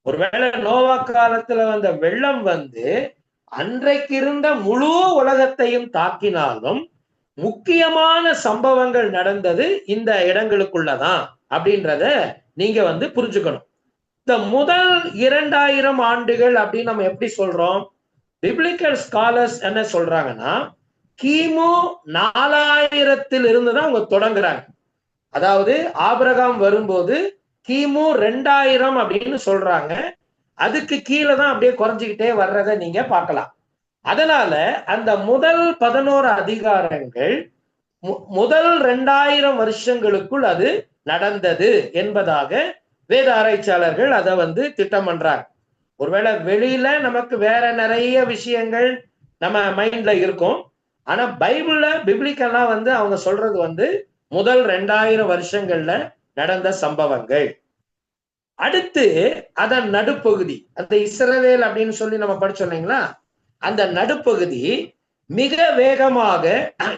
ஒருவேளை நோவா காலத்துல வந்த வெள்ளம் அன்றைக்கு இருந்த முழு உலகத்தையும் தாக்கினாலும் முக்கியமான சம்பவங்கள் நடந்தது இந்த இடங்களுக்குள்ளதான் அப்படின்றத நீங்க புரிஞ்சுக்கணும். இந்த முதல் 2000 ஆண்டுகள் அப்படின்னு நம்ம எப்படி சொல்றோம்? பிப்ளிக்கல் ஸ்காலர்ஸ் என்ன சொல்றாங்கன்னா, கிமு 4000 இருந்துதான் அவங்க தொடங்குறாங்க. அதாவது ஆபிரகாம் வரும்போது கிமு 2000 அப்படின்னு சொல்றாங்க. அதுக்கு கீழே தான் அப்படியே குறைஞ்சிக்கிட்டே வர்றதை நீங்க பார்க்கலாம். அதனால அந்த முதல் 11 அதிகாரங்கள் முதல் 2000 வருஷங்களுக்குள் அது நடந்தது என்பதாக வேத ஆராய்ச்சியாளர்கள் அதை திட்டம் பண்றாங்க. ஒருவேளை வெளியில நமக்கு வேற நிறைய விஷயங்கள் நம்ம மைண்ட்ல இருக்கும். ஆனா பைபிள்ல பிப்ளிக்கெல்லாம் அவங்க சொல்றது முதல் 2000 வருஷங்கள்ல நடந்த சம்பவங்கள். அடுத்து அதன் நடுப்பகுதி, அந்த இஸ்ரவேல் அப்படின்னு சொல்லி நம்ம படிச்சோம் இல்லைங்களா, அந்த நடுப்பகுதி மிக வேகமாக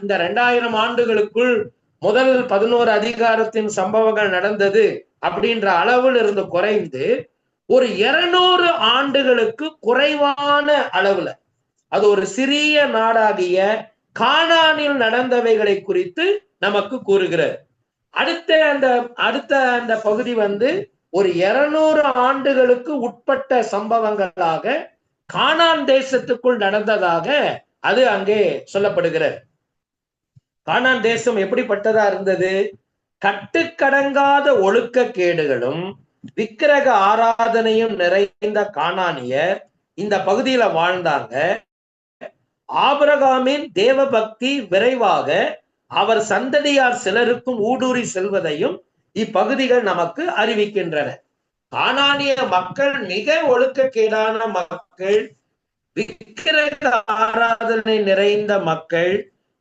இந்த 2000 ஆண்டுகளுக்குள் முதல் 11 அதிகாரத்தின் சம்பவங்கள் நடந்தது அப்படின்ற அளவில் இருந்து குறைந்து ஒரு 200 ஆண்டுகளுக்கு குறைவான அளவுல அது ஒரு சிறிய நாடாகிய கானானில் நடந்தவைகளை குறித்து நமக்கு கூறுகிறது. அடுத்த அந்த பகுதி வந்து ஒரு 200 ஆண்டுகளுக்கு உட்பட்ட சம்பவங்களாக கானான் தேசத்துக்குள் நடந்ததாக அது அங்கே சொல்லப்படுகிறது. கானான் தேசம் எப்படிப்பட்டதா இருந்தது? கட்டுக்கடங்காத ஒழுக்க கேடுகளும் விக்கிரக ஆராதனையும் நிறைந்த கானானியர் இந்த பகுதியில வாழ்ந்தாங்க. ஆபிரகாமின் தேவ பக்தி விரைவாக அவர் சந்ததியார் சிலருக்கும் ஊடுருவி செல்வதையும் இப்பகுதிகள் நமக்கு அறிவிக்கின்றன. கானானிய மக்கள் மிக ஒழுக்கக்கேடான மக்கள், விக்கிரக ஆராதனை நிறைந்த மக்கள்.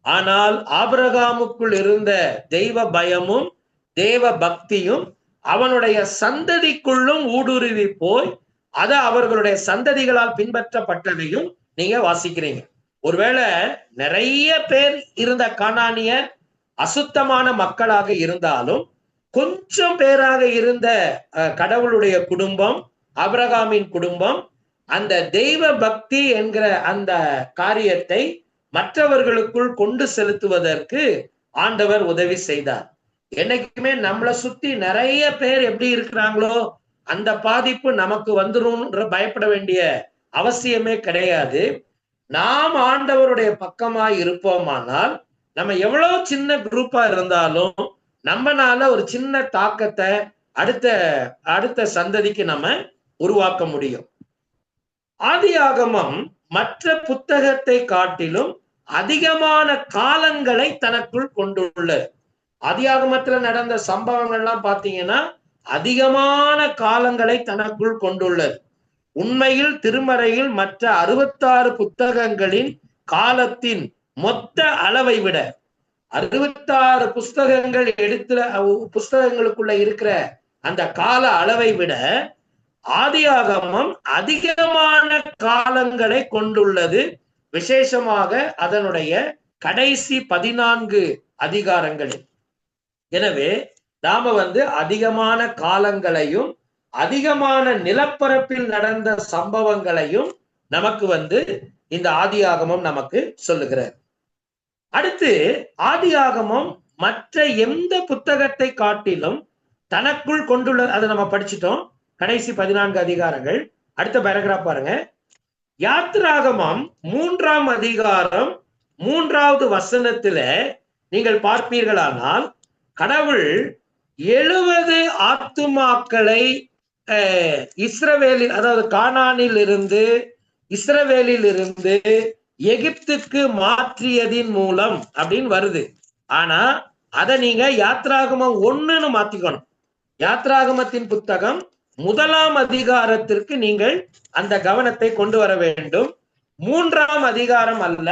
ஆனால் ஆபிரகாமுக்குள் இருந்த தெய்வ பயமும் தேவ பக்தியும் அவனுடைய சந்ததிக்குள்ளும் ஊடுருவி போய் அது அவர்களுடைய சந்ததிகளால் பின்பற்றப்பட்டதையும் நீங்க வாசிக்கிறீங்க. ஒருவேளை நிறைய பேர் இருந்த கானானியர் அசுத்தமான மக்களாக இருந்தாலும் கொஞ்சம் பேராக இருந்த கடவுளுடைய குடும்பம், ஆபிரகாமின் குடும்பம், அந்த தெய்வ பக்தி என்கிற அந்த காரியத்தை மற்றவர்களுக்குள் கொண்டு செலுத்துவதற்கு ஆண்டவர் உதவி செய்தார். என்னைக்குமே நம்மளை சுத்தி நிறைய பேர் எப்படி இருக்கிறாங்களோ அந்த பாதிப்பு நமக்கு வந்துரும் பயப்பட வேண்டிய அவசியமே கிடையாது. நாம் ஆண்டவருடைய பக்கமாய் இருப்போமானால் நம்ம எவ்வளவு சின்ன குரூப்பா இருந்தாலும் நம்மனால ஒரு சின்ன தாக்கத்தை அடுத்த சந்ததிக்கு நம்ம உருவாக்க முடியும். ஆதியாகமம் மற்ற புத்தகத்தை காட்டிலும் அதிகமான காலங்களை தனக்குள் கொண்டுள்ளது. ஆதியாகமத்துல நடந்த சம்பவங்கள்லாம் பாத்தீங்கன்னா அதிகமான காலங்களை தனக்குள் கொண்டுள்ளது. உண்மையில் திருமறையில் மற்ற 66 புத்தகங்களின் காலத்தின் மொத்த அளவை விட 66 புஸ்தகங்களுக்குள்ள இருக்கிற அந்த கால அளவை விட ஆதியாகமம் அதிகமான காலங்களை கொண்டுள்ளது. விசேஷமாக அதனுடைய கடைசி 14 அதிகாரங்களில். எனவே நாம அதிகமான காலங்களையும் அதிகமான நிலப்பரப்பில் நடந்த சம்பவங்களையும் நமக்கு இந்த ஆதியாகமம் நமக்கு சொல்லுகிறார். அடுத்து ஆதியாகமம் மற்ற எந்த புத்தகத்தை காட்டிலும் தனக்குள் கொண்டுள்ள, அதை நம்ம படிச்சிட்டோம், கடைசி 14 அதிகாரங்கள். அடுத்த பேராகிராஃப் பாருங்க. யாத்திராகமம் 3ஆம் அதிகாரம் 3வது வசனத்துல நீங்கள் பார்ப்பீர்களானால் கடவுள் 70 ஆத்துமாக்களை இஸ்ரவேலில், அதாவது கானானில் இருந்து இஸ்ரவேலில் இருந்து எகிப்துக்கு மாற்றியதின் மூலம் அப்படின்னு வருது. ஆனா அதை நீங்க யாத்ராகமம் 1ன்னு மாத்திக்கணும். யாத்ராகமத்தின் புத்தகம் 1ஆம் அதிகாரத்திற்கு நீங்கள் அந்த கவனத்தை கொண்டு வர வேண்டும். 3ஆம் அதிகாரம் அல்ல,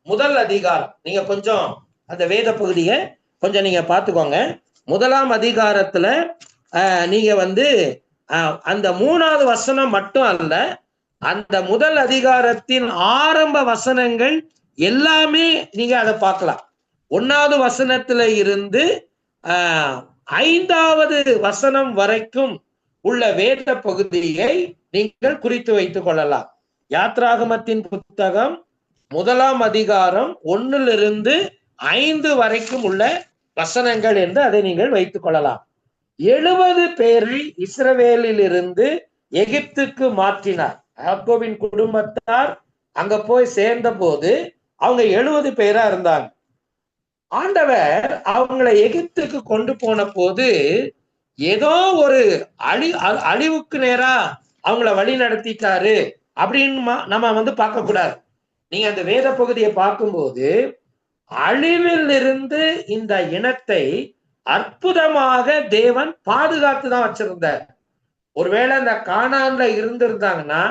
முதல் அதிகாரம். நீங்க கொஞ்சம் அந்த வேத பகுதியை கொஞ்சம் நீங்க பார்த்துக்கோங்க. 1ஆம் அதிகாரத்துல நீங்க அந்த 3வது வசனம் மட்டும் அல்ல, அந்த முதல் அதிகாரத்தின் ஆரம்ப வசனங்கள் எல்லாமே நீங்க அதை பார்க்கலாம். 1வது வசனத்துல இருந்து 5வது வசனம் வரைக்கும் உள்ள வேத பகுதியை நீங்கள் குறித்து வைத்துக் கொள்ளலாம். யாத்ராகமத்தின் புத்தகம் 1ஆம் அதிகாரம் 1லிருந்து 5 வரைக்கும் உள்ள வசனங்கள் என்று அதை நீங்கள் வைத்துக் கொள்ளலாம். 70 பேரை இஸ்ரவேலில் இருந்து எகிப்துக்கு மாற்றினார். யாக்கோபின் குடும்பத்தார் அங்க போய் சேர்ந்த போது அவங்க 70 பேரா இருந்தாங்க. ஆண்டவர் அவங்களை எகிப்துக்கு கொண்டு போன போது ஏதோ ஒரு அழிவுக்கு நேரா அவங்கள வழி நடத்திட்டாரு அப்படின்னு நம்ம பார்க்க கூடாது. நீங்க அந்த வேத பகுதியை பார்க்கும்போது அழிவில் இருந்து இந்த இனத்தை அற்புதமாக தேவன் பாதுகாத்து தான் வச்சிருந்தார். ஒருவேளை இந்த கானான்ல இருந்திருந்தாங்கன்னா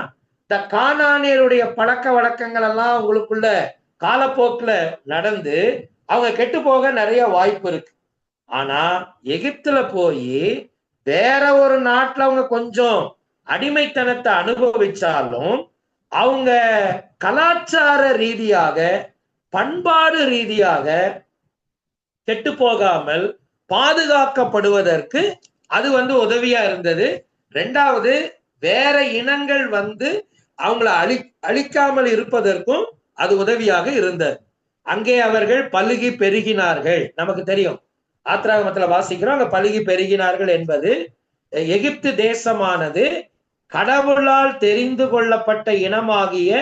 இந்த கானானியருடைய பழக்க வழக்கங்கள் எல்லாம் அவங்களுக்குள்ள காலப்போக்குல நடந்து அவங்க கெட்டு போக நிறைய வாய்ப்பு இருக்கு. ஆனா எகிப்துல போய் வேற ஒரு நாட்டுல அவங்க கொஞ்சம் அடிமைத்தனத்தை அனுபவிச்சாலும் அவங்க கலாச்சார ரீதியாக பண்பாடு ரீதியாக கெட்டு போகாமல் பாதுகாக்கப்படுவதற்கு அது உதவியா இருந்தது. 2வது வேற இனங்கள் அவங்கள அழிக்காமல் இருப்பதற்கும் அது உதவியாக இருந்தது. அங்கே அவர்கள் பலுகி பெருகினார்கள். நமக்கு தெரியும் ஆத்திராகமத்துல வாசிக்கிறோம், அங்க பலுகி பெருகினார்கள் என்பது எகிப்து தேசமானது கடவுளால் தெரிந்து கொள்ளப்பட்ட இனமாகிய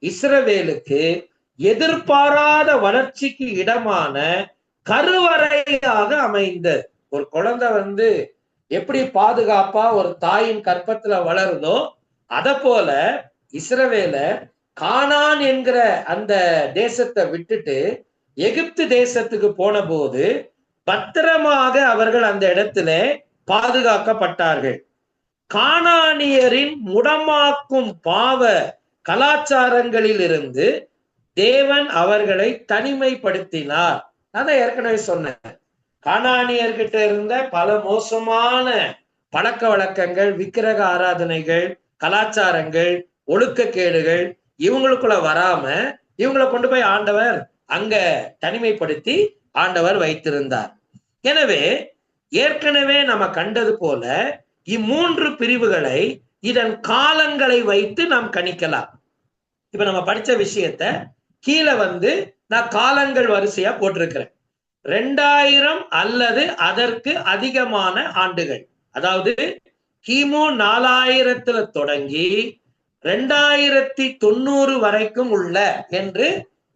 இஸ்ரவேலுக்கு எதிர்பாராத வளர்ச்சிக்கு இடமான கருவறையாக அமைந்தது. ஒரு குழந்தை எப்படி பாதுகாப்பா ஒரு தாயின் கற்பத்துல வளருதோ அத போல இஸ்ரவேல கானான் என்கிற அந்த தேசத்தை விட்டுட்டு எகிப்து தேசத்துக்கு போன போது பத்திரமாக அவர்கள் அந்த இடத்துல பாதுகாக்கப்பட்டார்கள். கானானியரின் முடமாக்கும் பாவ கலாச்சாரங்களில் இருந்து தேவன் அவர்களை தனிமைப்படுத்தினார். நான் ஏற்கனவே சொன்னேன், கானானியர்கிட்ட இருந்த பல மோசமான பழக்க வழக்கங்கள், விக்கிரக ஆராதனைகள், கலாச்சாரங்கள், ஒழுக்கக்கேடுகள் இவங்களுக்குள்ள வராம இவங்களை கொண்டு போய் ஆண்டவர் அங்க தனிமைப்படுத்தி ஆண்டவர் வைத்திருந்தார். எனவே ஏற்கனவே நம்ம கண்டது போல இம்மூன்று பிரிவுகளை இதன் காலங்களை வைத்து நாம் கணிக்கலாம். இப்ப நம்ம படிச்ச விஷயத்த கீழே நான் காலங்கள் வரிசையா போட்டிருக்கிறேன். 2000 அல்லது அதற்கு அதிகமான ஆண்டுகள், அதாவது கிமு 4000 தொடங்கி 2090 வரைக்கும் உள்ள என்று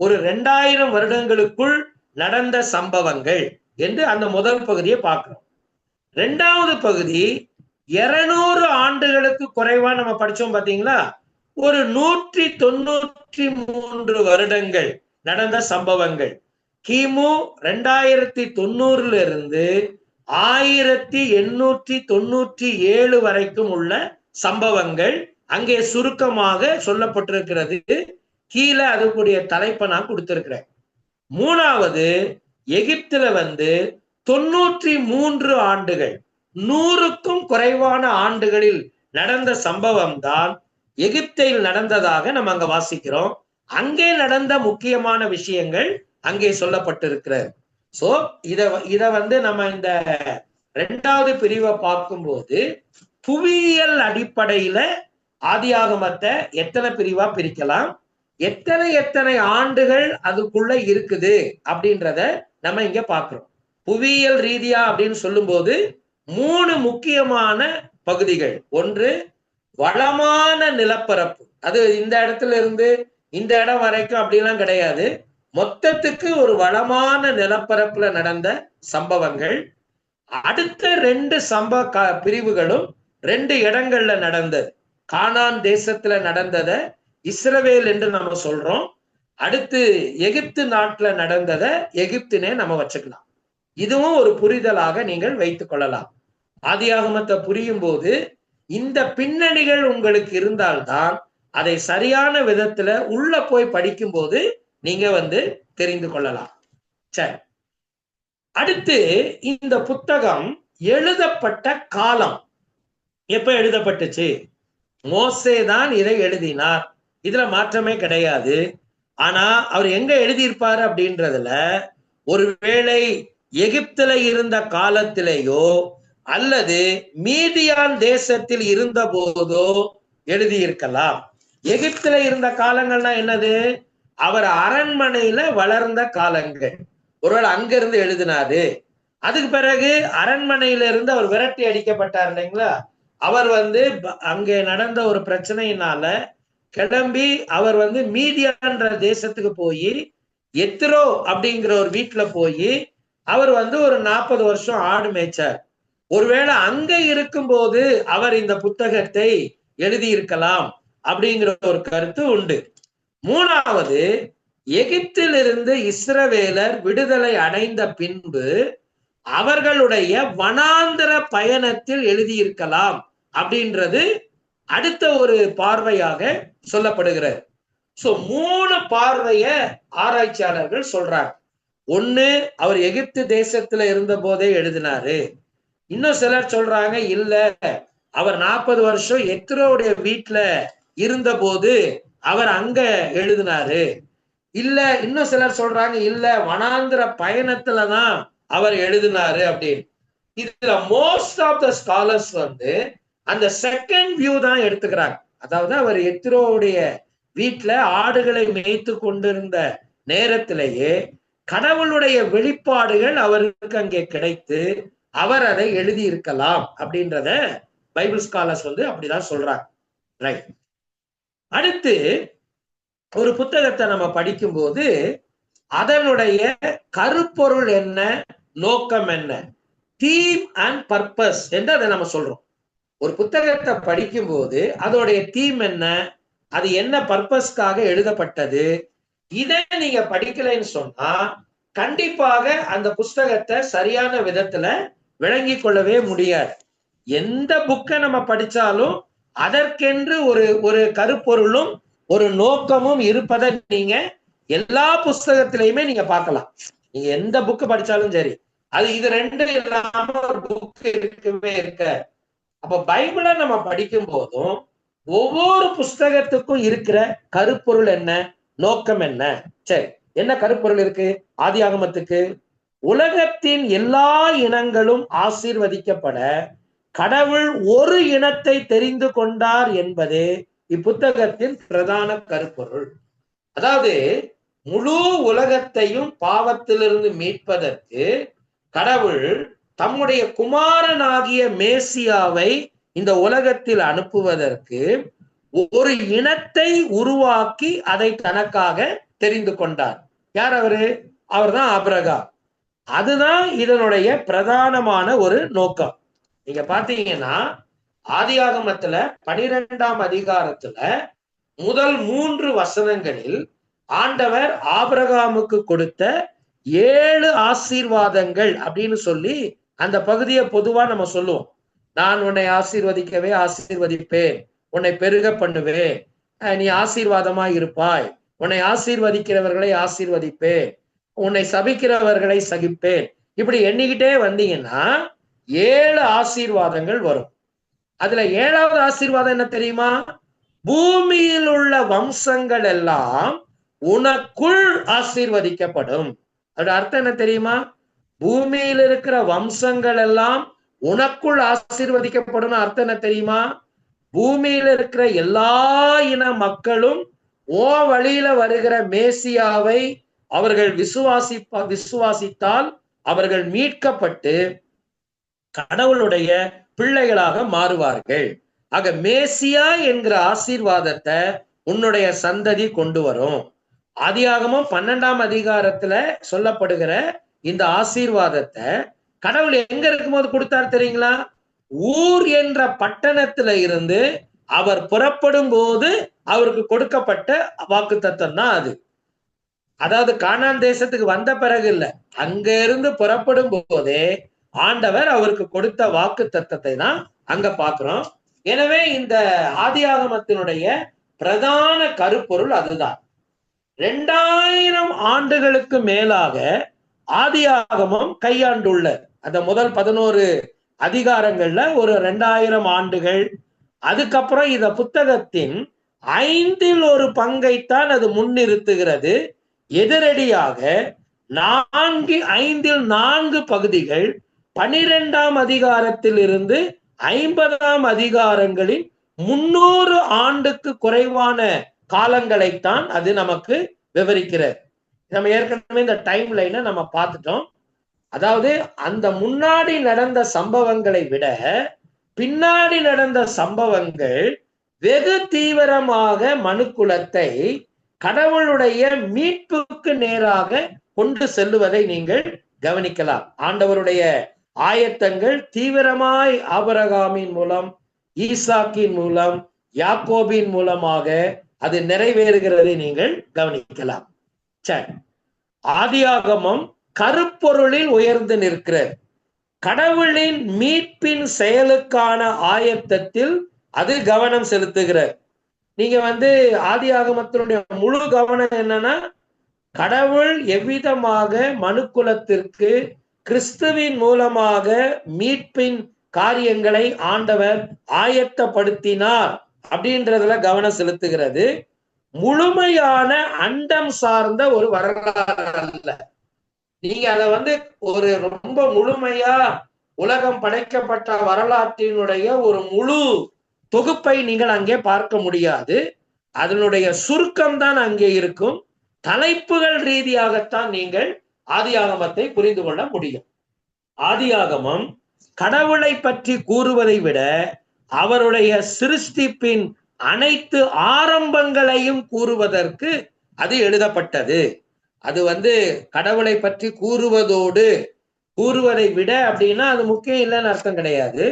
ஒரு 2000 வருடங்களுக்குள் நடந்த சம்பவங்கள் என்று அந்த முதல் பகுதியை பார்க்கிறோம். இரண்டாவது பகுதி 200 ஆண்டுகளுக்கு குறைவா நம்ம படிச்சோம் பாத்தீங்களா, ஒரு 193 வருடங்கள் நடந்த சம்பவங்கள். கிமு 2090 இருந்து 1897 வரைக்கும் உள்ள சம்பவங்கள் அங்கே சுருக்கமாக சொல்லப்பட்டிருக்கிறது. கீழே அதுக்குரிய தலைப்பை நான் கொடுத்திருக்கிறேன். மூணாவது எகிப்துல 93 ஆண்டுகள், 100க்கும் குறைவான ஆண்டுகளில் நடந்த சம்பவம் தான் எகிப்தில் நடந்ததாக நம்ம அங்க வாசிக்கிறோம். அங்கே நடந்த முக்கியமான விஷயங்கள் அங்கே சொல்லப்பட்டிருக்கிறது. சோ இத நம்ம இந்த 2வது பிரிவை பார்க்கும்போது புவியியல் அடிப்படையில ஆதியாகமத்தை எத்தனை பிரிவா பிரிக்கலாம், எத்தனை ஆண்டுகள் அதுக்குள்ள இருக்குது அப்படின்றத நம்ம இங்க பாக்குறோம். புவியியல் ரீதியா அப்படின்னு சொல்லும் போது 3 முக்கியமான பகுதிகள். ஒன்று வளமான நிலப்பரப்பு, அது இந்த இடத்துல இருந்து இந்த இடம் வரைக்கும் அப்படிலாம் கிடையாது, மொத்தத்துக்கு ஒரு வளமான நிலப்பரப்புல நடந்த சம்பவங்கள். அடுத்த 2 பிரிவுகளும் 2 இடங்கள்ல நடந்தது. கானான் தேசத்துல நடந்தத இஸ்ரவேல் என்று நம்ம சொல்றோம். அடுத்து எகிப்து நாட்டுல நடந்தத எகிப்தினே நம்ம வச்சுக்கலாம். இதுவும் ஒரு புரிதலாக நீங்கள் வைத்துக் கொள்ளலாம். ஆதியாகமத்தை புரியும் போது இந்த பின்னணிகள் உங்களுக்கு இருந்தால்தான் அதை சரியான விதத்துல உள்ள போய் படிக்கும் போது நீங்க தெரிந்து கொள்ளலாம். சரி, அடுத்து இந்த புத்தகம் எழுதப்பட்ட காலம் எப்ப எழுதப்பட்டுச்சு? மோசே தான் இதை எழுதினார், இதுல மாற்றமே கிடையாது. ஆனா அவர் எங்க எழுதியிருப்பாரு அப்படின்றதுல ஒருவேளை எகிப்துல இருந்த காலத்திலேயோ அல்லது மீதியான் தேசத்தில் இருந்த போதோ எழுதியிருக்கலாம். எகிப்துல இருந்த காலங்கள்னா என்னது? அவர் அரண்மனையில வளர்ந்த காலங்கள். ஒருவேளை அங்கிருந்து எழுதினாரு. அதுக்கு பிறகு அரண்மனையில இருந்து அவர் விரட்டி அடிக்கப்பட்டார் இல்லைங்களா, அவர் அங்கே நடந்த ஒரு பிரச்சனையினால கிளம்பி அவர் மீதியான்ற தேசத்துக்கு போய் எத்ரோ அப்படிங்கிற ஒரு வீட்டுல போய் அவர் ஒரு 40 வருஷம் ஆடு மேய்ச்சார். ஒருவேளை அங்க இருக்கும்போது அவர் இந்த புத்தகத்தை எழுதியிருக்கலாம் அப்படிங்கிற ஒரு கருத்து உண்டு. மூணாவது, எகிப்திலிருந்து இஸ்ரவேலர் விடுதலை அடைந்த பின்பு அவர்களுடைய வனாந்தர பயணத்தில் எழுதியிருக்கலாம் அப்படின்றது அடுத்த ஒரு பார்வையாக சொல்லப்படுகிறது. சோ 3 பார்வைய ஆராய்ச்சியாளர்கள் சொல்றாங்க. ஒண்ணு, அவர் எகிப்து தேசத்துல இருந்த போதே எழுதினாரு. இன்னும் சிலர் சொல்றாங்க இல்ல, அவர் 40 வருஷம் எத்ரோவுடைய வீட்டுல இருந்த போது அவர் அங்க எழுதினாரு. இல்ல, இன்னும் சிலர் சொல்றாங்க இல்ல, வனாந்திர பயணத்துலதான் அவர் எழுதினாரு அப்படின்னு. இதுல மோஸ்ட் ஆஃப் த ஸ்காலர்ஸ் அந்த செகண்ட் வியூ தான் எடுத்துக்கிறாங்க. அதாவது அவர் எத்ரோவுடைய வீட்டுல ஆடுகளை மேய்த்து கொண்டிருந்த நேரத்திலேயே கடவுளுடைய வெளிப்பாடுகள் அவருக்கு அங்கே கிடைத்து அவர் அதை எழுதி இருக்கலாம் அப்படின்றத பைபிள் ஸ்காலர்ஸ் வந்து அப்படிதான் சொல்றாங்க. ரைட். அடுத்து ஒரு புத்தகத்தை நம்ம படிக்கும்போது அதனுடைய கருப்பொருள் என்ன, நோக்கம் என்ன, தீம் அண்ட் பர்பஸ் என்று அதை நம்ம சொல்றோம். ஒரு புத்தகத்தை படிக்கும் போது அதோடைய தீம் என்ன, அது என்ன பர்பஸ்க்காக எழுதப்பட்டது, இதை நீங்க படிக்கலைன்னு சொன்னா கண்டிப்பாக அந்த புஸ்தகத்தை சரியான விதத்துல விளங்கி கொள்ளவே முடியாது. எந்த புக்கை நம்ம படிச்சாலும் அதற்கென்று ஒரு கருப்பொருளும் ஒரு நோக்கமும் இருப்பதை நீங்க எல்லா புஸ்தகத்திலையுமே நீங்க பார்க்கலாம். நீங்க எந்த புக்கு படிச்சாலும் சரி, அது இது ரெண்டும் இல்லாம ஒரு புக் இருக்கவே இருக்க. அப்ப பைபிளை நம்ம படிக்கும் போதும் ஒவ்வொரு புஸ்தகத்துக்கும் இருக்கிற கருப்பொருள் என்ன, நோக்கம் என்ன. சரி, என்ன கருப்பொருள் இருக்கு ஆதியாகமத்துக்கு? உலகத்தின் எல்லா இனங்களும் ஆசீர்வதிக்கப்பட கடவுள் ஒரு இனத்தை தெரிந்து கொண்டார் என்பது இப்புத்தகத்தின் பிரதான கருப்பொருள். அதாவது முழு உலகத்தையும் பாவத்திலிருந்து மீட்பதற்கு கடவுள் தம்முடைய குமாரனாகிய மேசியாவை இந்த உலகத்தில் அனுப்புவதற்கு ஒரு இனத்தை உருவாக்கி அதை தனக்காக தெரிந்து கொண்டார். யார் அவரு? அவர்தான் ஆபிரகாம். அதுதான் இதனுடைய பிரதானமான ஒரு நோக்கம். நீங்க பாத்தீங்கன்னா ஆதியாகமத்துல 12ஆம் அதிகாரத்துல முதல் 3 வசனங்களில் ஆண்டவர் ஆபிரகாமுக்கு கொடுத்த 7 ஆசீர்வாதங்கள் அப்படின்னு சொல்லி அந்த பகுதியை பொதுவா நம்ம சொல்லுவோம். நான் உன்னை ஆசீர்வதிக்கவே ஆசீர்வதிப்பேன், உன்னை பெருக பண்ணுவேன், நீ ஆசீர்வாதமா இருப்பாய், உன்னை ஆசீர்வதிக்கிறவர்களை ஆசீர்வதிப்பேன், உன்னை சபிக்கிறவர்களை சகிப்பேன். இப்படி எண்ணிக்கிட்டே வந்தீங்கன்னா 7 ஆசீர்வாதங்கள் வரும். அதுல 7வது ஆசீர்வாதம் என்ன தெரியுமா? பூமியில் உள்ள வம்சங்கள் எல்லாம் உனக்குள் ஆசீர்வதிக்கப்படும். அதோட அர்த்தம் என்ன தெரியுமா? பூமியில் இருக்கிற வம்சங்கள் எல்லாம் உனக்குள் ஆசீர்வதிக்கப்படும். அர்த்தம் என்ன தெரியுமா? பூமியில இருக்கிற எல்லா இன மக்களும் ஓ வழியில வருகிற மேசியாவை அவர்கள் விசுவாசித்தால் அவர்கள் மீட்கப்பட்டு கடவுளுடைய பிள்ளைகளாக மாறுவார்கள். ஆக மேசியா என்கிற ஆசீர்வாதத்தை உன்னுடைய சந்ததி கொண்டு வரும். ஆதியாகமம் 12ஆம் அதிகாரத்துல சொல்லப்படுகிற இந்த ஆசீர்வாதத்தை கடவுள் எங்க இருக்கும்போது கொடுத்தார் தெரியுங்களா? ஊர் என்ற பட்டணத்துல இருந்து அவர் புறப்படும் போது அவருக்கு கொடுக்கப்பட்ட வாக்குத்தத்தம் தான் அது. அதாவது கானான் தேசத்துக்கு வந்த பிறகு இல்ல, அங்க இருந்து புறப்படும் போதே ஆண்டவர் அவருக்கு கொடுத்த வாக்குத்தத்தத்தை தான் அங்க பாக்குறோம். எனவே இந்த ஆதியாகமத்தினுடைய பிரதான கருப்பொருள் அதுதான். 2000 ஆண்டுகளுக்கு மேலாக ஆதியாகமம் கையாண்டுள்ள அந்த முதல் 11 அதிகாரங்கள்ல ஒரு 2000 ஆண்டுகள், அதுக்கப்புறம் இந்த புத்தகத்தின் 5ல் 1 பங்கைத்தான் அது முன்னிறுத்துகிறது. எதிரடியாக 5ல் 4 பகுதிகள் 12ஆம் அதிகாரத்தில் இருந்து 50ஆம் அதிகாரங்களின் 300 ஆண்டுக்கு குறைவான காலங்களைத்தான் அது நமக்கு விவரிக்கிறது. நம்ம ஏற்கனவே இந்த டைம் லைனை நம்ம பார்த்துட்டோம். அதாவது அந்த முன்னாடி நடந்த சம்பவங்களை விட பின்னாடி நடந்த சம்பவங்கள் வெகு தீவிரமாக மனுக்குலத்தை கடவுளுடைய மீட்புக்கு நேராக கொண்டு செல்லுவதை நீங்கள் கவனிக்கலாம். ஆண்டவருடைய ஆயத்தங்கள் தீவிரமாய் ஆபிரகாமின் மூலம், ஈசாக்கின் மூலம், யாக்கோபின் மூலமாக அது நிறைவேறுகிறதை நீங்கள் கவனிக்கலாம். சரி, ஆதியாகமம் கருப்பொருளில் உயர்ந்து நிற்கிறது. கடவுளின் மீட்பின் செயலுக்கான ஆயத்தத்தில் அது கவனம் செலுத்துகிறது. நீங்க ஆதியாகமத்தினுடைய முழு கவனம் என்னன்னா, கடவுள் எவ்விதமாக மனுக்குலத்திற்கு கிறிஸ்துவின் மூலமாக மீட்பின் காரியங்களை ஆண்டவர் ஆயத்தப்படுத்தினார் அப்படின்றதுல கவனம் செலுத்துகிறது. முழுமையான அண்டம் சார்ந்த ஒரு வரலாறு அல்ல. நீங்க அதை ஒரு ரொம்ப முழுமையா உலகம் படைக்கப்பட்ட வரலாற்றினுடைய ஒரு முழு தொகுப்பை நீங்கள் அங்கே பார்க்க முடியாது. அதனுடைய சுருக்கம் தான் அங்கே இருக்கும். தலைப்புகள் ரீதியாகத்தான் நீங்கள் ஆதியாகமத்தை புரிந்து கொள்ள முடியும். ஆதியாகமம் கடவுளை பற்றி கூறுவதை விட அவருடைய சிருஷ்டிப்பின் அனைத்து ஆரம்பங்களையும் கூறுவதற்கு அது எழுதப்பட்டது. அது கடவுளை பற்றி கூறுவதை விட அப்படின்னா அது முக்கியம் இல்லைன்னு அர்த்தம் கிடையாது.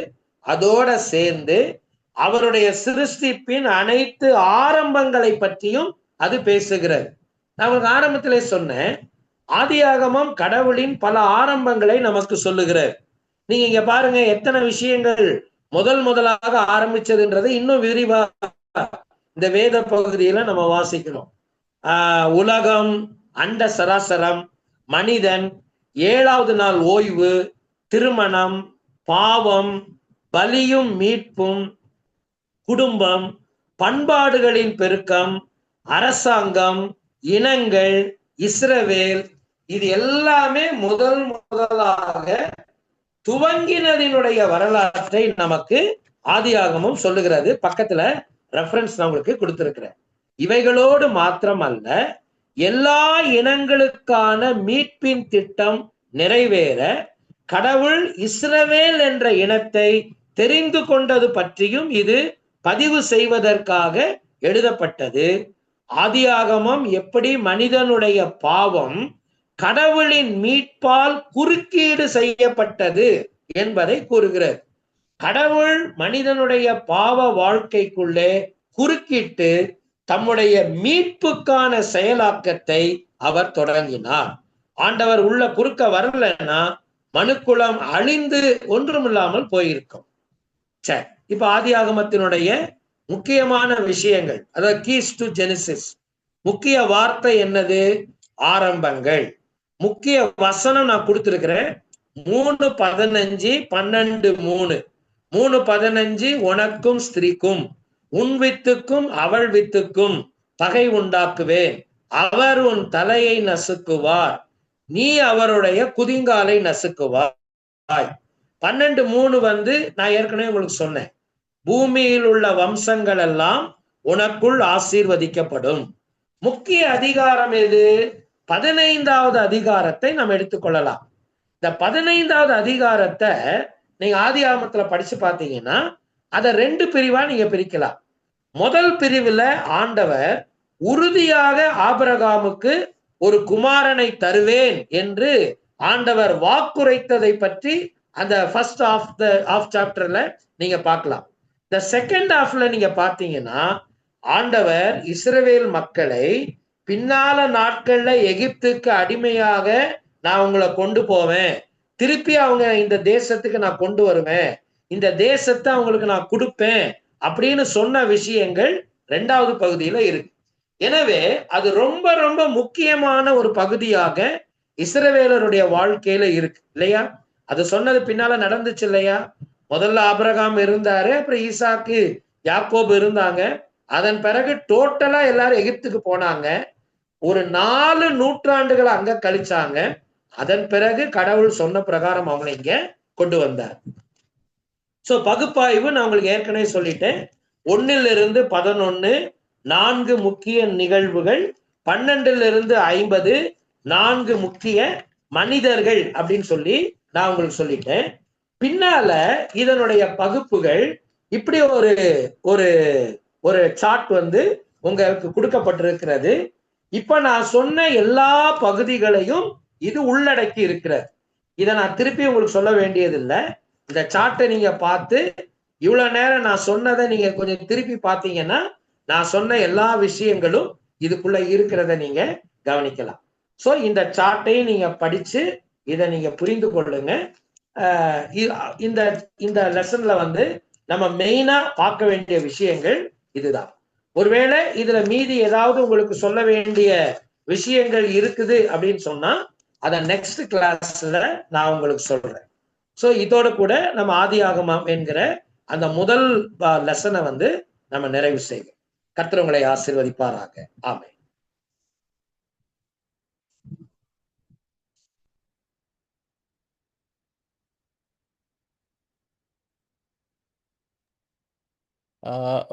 அதோட சேர்ந்து அவருடைய சிருஷ்டிப்பின் அனைத்து ஆரம்பங்களை பற்றியும் அது பேசுகிறது. நான் உங்களுக்கு ஆரம்பத்திலே சொன்னேன், ஆதியாகமம் கடவுளின் பல ஆரம்பங்களை நமக்கு சொல்லுகிறார். நீங்க இங்க பாருங்க, எத்தனை விஷயங்கள் முதலாக ஆரம்பிச்சதுன்றது இன்னும் விரிவா இந்த வேத பகுதியில நம்ம வாசிக்கணும். உலகம், அண்ட சராசரம், மனிதன், 7வது நாள் ஓய்வு, திருமணம், பாவம், பலியும் மீட்பும், குடும்பம், பண்பாடுகளின் பெருக்கம், அரசாங்கம், இனங்கள், இஸ்ரவேல், இது எல்லாமே முதலாக துவங்கினதினுடைய வரலாற்றை நமக்கு ஆதியாகமம் சொல்லுகிறது. பக்கத்துல ரெஃபரன்ஸ் நான் உங்களுக்கு கொடுத்திருக்கிறேன். இவைகளோடு மாத்திரமல்ல, எல்லா இனங்களுக்கான மீட்பின் திட்டம் நிறைவேற கடவுள் இஸ்ரவேல் என்ற இனத்தை தெரிந்து கொண்டது பற்றியும் இது பதிவு செய்வதற்காக எழுதப்பட்டது. ஆதியாகமம் எப்படி மனிதனுடைய பாவம் கடவுளின் மீட்பால் குறுக்கீடு செய்யப்பட்டது என்பதை கூறுகிறது. கடவுள் மனிதனுடைய பாவ வாழ்க்கைக்குள்ளே குறுக்கிட்டு தம்முடைய மீட்புக்கான செயலாக்கத்தை அவர் தொடங்கினார். ஆண்டவர் உள்ள குறுக்க வரலன்னா மனுக்குலம் அழிந்து ஒன்றுமில்லாமல் போயிருக்கும். சரி, இப்ப ஆதியாகமத்தினுடைய முக்கியமான விஷயங்கள், அதாவது கீஸ் டு ஜெனிசிஸ். முக்கிய வார்த்தை என்னது? ஆரம்பங்கள். முக்கிய வசனம் நான் கொடுத்திருக்கிறேன், 3:15, 12:3. 3:15 உனக்கும் ஸ்திரீக்கும், உன் வித்துக்கும் அவள் வித்துக்கும் பகை உண்டாக்குவேன், அவர் உன் தலையை நசுக்குவார், நீ அவருடைய குதிங்காலை நசுக்குவாய். 12:3 நான் ஏற்கனவே உங்களுக்கு சொன்னேன், பூமியில் உள்ள வம்சங்கள் எல்லாம் உனக்குள் ஆசீர்வதிக்கப்படும். முக்கிய அதிகாரம் எது? 15வது அதிகாரத்தை நாம் எடுத்துக்கொள்ளலாம். இந்த 15வது அதிகாரத்தை நீங்க ஆதியாகமத்துல படிச்சு பார்த்தீங்கன்னா அதை 2 பிரிவா நீங்க பிரிக்கலாம். முதல் பிரிவுல ஆண்டவர் உறுதியாக ஆபிரகாமுக்கு ஒரு குமாரனை தருவேன் என்று ஆண்டவர் வாக்குரைத்ததை பற்றி அந்த ஃபர்ஸ்ட் ஆஃப் சாப்டர்ல நீங்க பார்க்கலாம். இந்த செகண்ட் ஹாஃப்ல நீங்க பார்த்தீங்கன்னா ஆண்டவர் இஸ்ரவேல் மக்களை பின்னால நாட்கள்ல எகிப்துக்கு அடிமையாக நான் உங்களை கொண்டு போவேன், திருப்பி அவங்க இந்த தேசத்துக்கு நான் கொண்டு வருவேன், இந்த தேசத்தை அவங்களுக்கு நான் கொடுப்பேன் அப்படின்னு சொன்ன விஷயங்கள் 2வது பகுதியில இருக்கு. எனவே அது ரொம்ப ரொம்ப முக்கியமான ஒரு பகுதியாக இஸ்ரவேலருடைய வாழ்க்கையில இருக்கு இல்லையா? அது சொன்னது பின்னால நடந்துச்சு இல்லையா? முதல்ல ஆபிரகாம் இருந்தாரு, அப்புறம் ஈசாக்கு யாக்கோபு இருந்தாங்க. அதன் பிறகு டோட்டலா எல்லாரும் எகிப்துக்கு போனாங்க. ஒரு 4 நூற்றாண்டுகளை அங்க கழிச்சாங்க. அதன் பிறகு கடவுள் சொன்ன பிரகாரம் அவங்களை இங்க கொண்டு வந்தார். சோ பகுப்பாய்வு நான் உங்களுக்கு ஏற்கனவே சொல்லிட்டேன். 1 - 11 4 முக்கிய நிகழ்வுகள், 12 - 50 4 முக்கிய மனிதர்கள் அப்படின்னு சொல்லி நான் உங்களுக்கு சொல்லிட்டேன். பின்னால இதனுடைய பகுப்புகள் இப்படி ஒரு ஒரு ஒரு சார்ட் உங்களுக்கு கொடுக்கப்பட்டிருக்கிறது. இப்ப நான் சொன்ன எல்லா பகுதிகளையும் இது உள்ளடக்கி இருக்கிறது. இதை நான் திருப்பி உங்களுக்கு சொல்ல வேண்டியதில்லை. இந்த சார்ட்டை நீங்க பார்த்து இவ்வளவு நேரம் நான் சொன்னதை நீங்க கொஞ்சம் திருப்பி பார்த்தீங்கன்னா நான் சொன்ன எல்லா விஷயங்களும் இதுக்குள்ள இருக்கிறத நீங்க கவனிக்கலாம். சோ இந்த சார்ட்டையும் நீங்க படிச்சு இதை நீங்க புரிந்து கொள்ளுங்க. இந்த இந்த லெசன்ல நம்ம மெயினா பார்க்க வேண்டிய விஷயங்கள் இதுதான். ஒருவேளை இதுல மீதி ஏதாவது உங்களுக்கு சொல்ல வேண்டிய விஷயங்கள் இருக்குது அப்படின்னு சொன்னா அத நெக்ஸ்ட் கிளாஸ்ல நான் உங்களுக்கு சொல்றேன். சோ இதோட கூட நம்ம ஆதியாகமம் என்கிற அந்த முதல் லெசனை நம்ம நிறைவு செய்வோம். கர்த்தர் உங்களை ஆசீர்வதிப்பாராக. ஆமென்.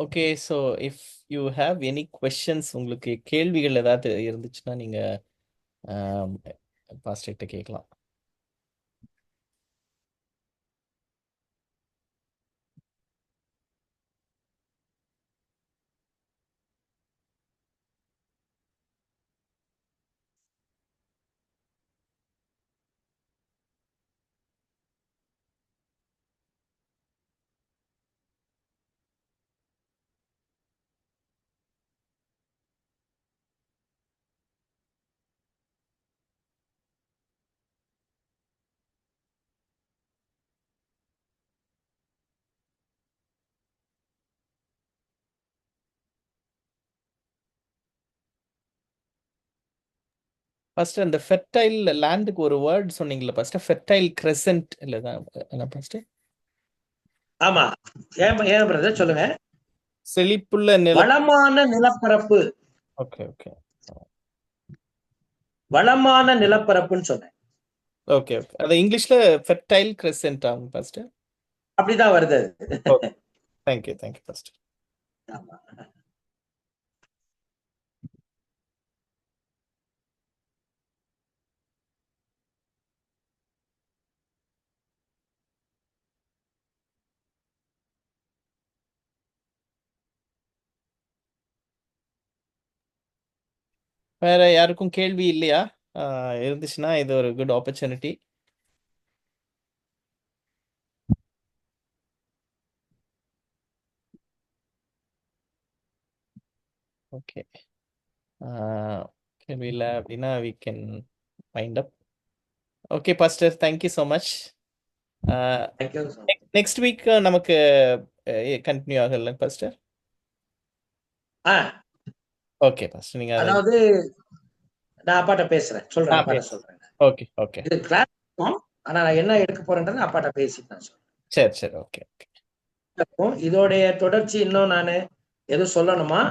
Okay, so if you have any questions, உங்களுக்கு கேள்விகள் ஏதாவது இருந்துச்சுன்னா நீங்கள் பாஸ்டர் கிட்ட கேட்கலாம். ஃபர்ஸ்ட் அந்த ஃபெர்டைல் லேண்டுக்கு ஒரு வேர்ட் சொன்னீங்கல்ல ஃபர்ஸ்ட், ஃபெர்டைல் கிரெசன்ட் இல்லதான் என்ன ஃபர்ஸ்ட்? ஆமா, ஏன் பிரதர் சொல்லுங்க. செழிப்புள்ள நிலம். வளமான நிலப்பரப்பு. ஓகே ஓகே வளமான நிலப்பரப்புன்னு சொன்னேன். Okay okay. அது இங்கிலீஷ்ல ஃபெர்டைல் கிரெசன்ட் ஆகும் ஃபர்ஸ்ட். அப்படிதான் வருது. Thank you first. ஆமா. வேற யாருக்கும் கேள்வி இல்லையா? இருந்துச்சுன்னா இது ஒரு குட் ஆப்பர்ச்சுனிட்டி. ஓகே, கேள்வி இல்லை அப்படின்னா we can wind up. Okay pastor, thank you so much. Thank you. Next week நமக்கு கண்டினியூ ஆகல பாஸ்டர்? ஓகே பாஸ்டர், நீங்க அதாவது நான் அப்பாட்ட பேசுறேன், சொல்றேன், அப்பாட்ட சொல்றேன். Okay okay. இது கிளாஸ், ஆனா நான் என்ன எடுக்க போறேன்றது அப்பாட்ட பேசிட்டு நான் சொல்றேன். சரி ஓகே. இதோடைய தொடர்ச்சி இன்னும் நான் எதுவும் சொல்லணுமா?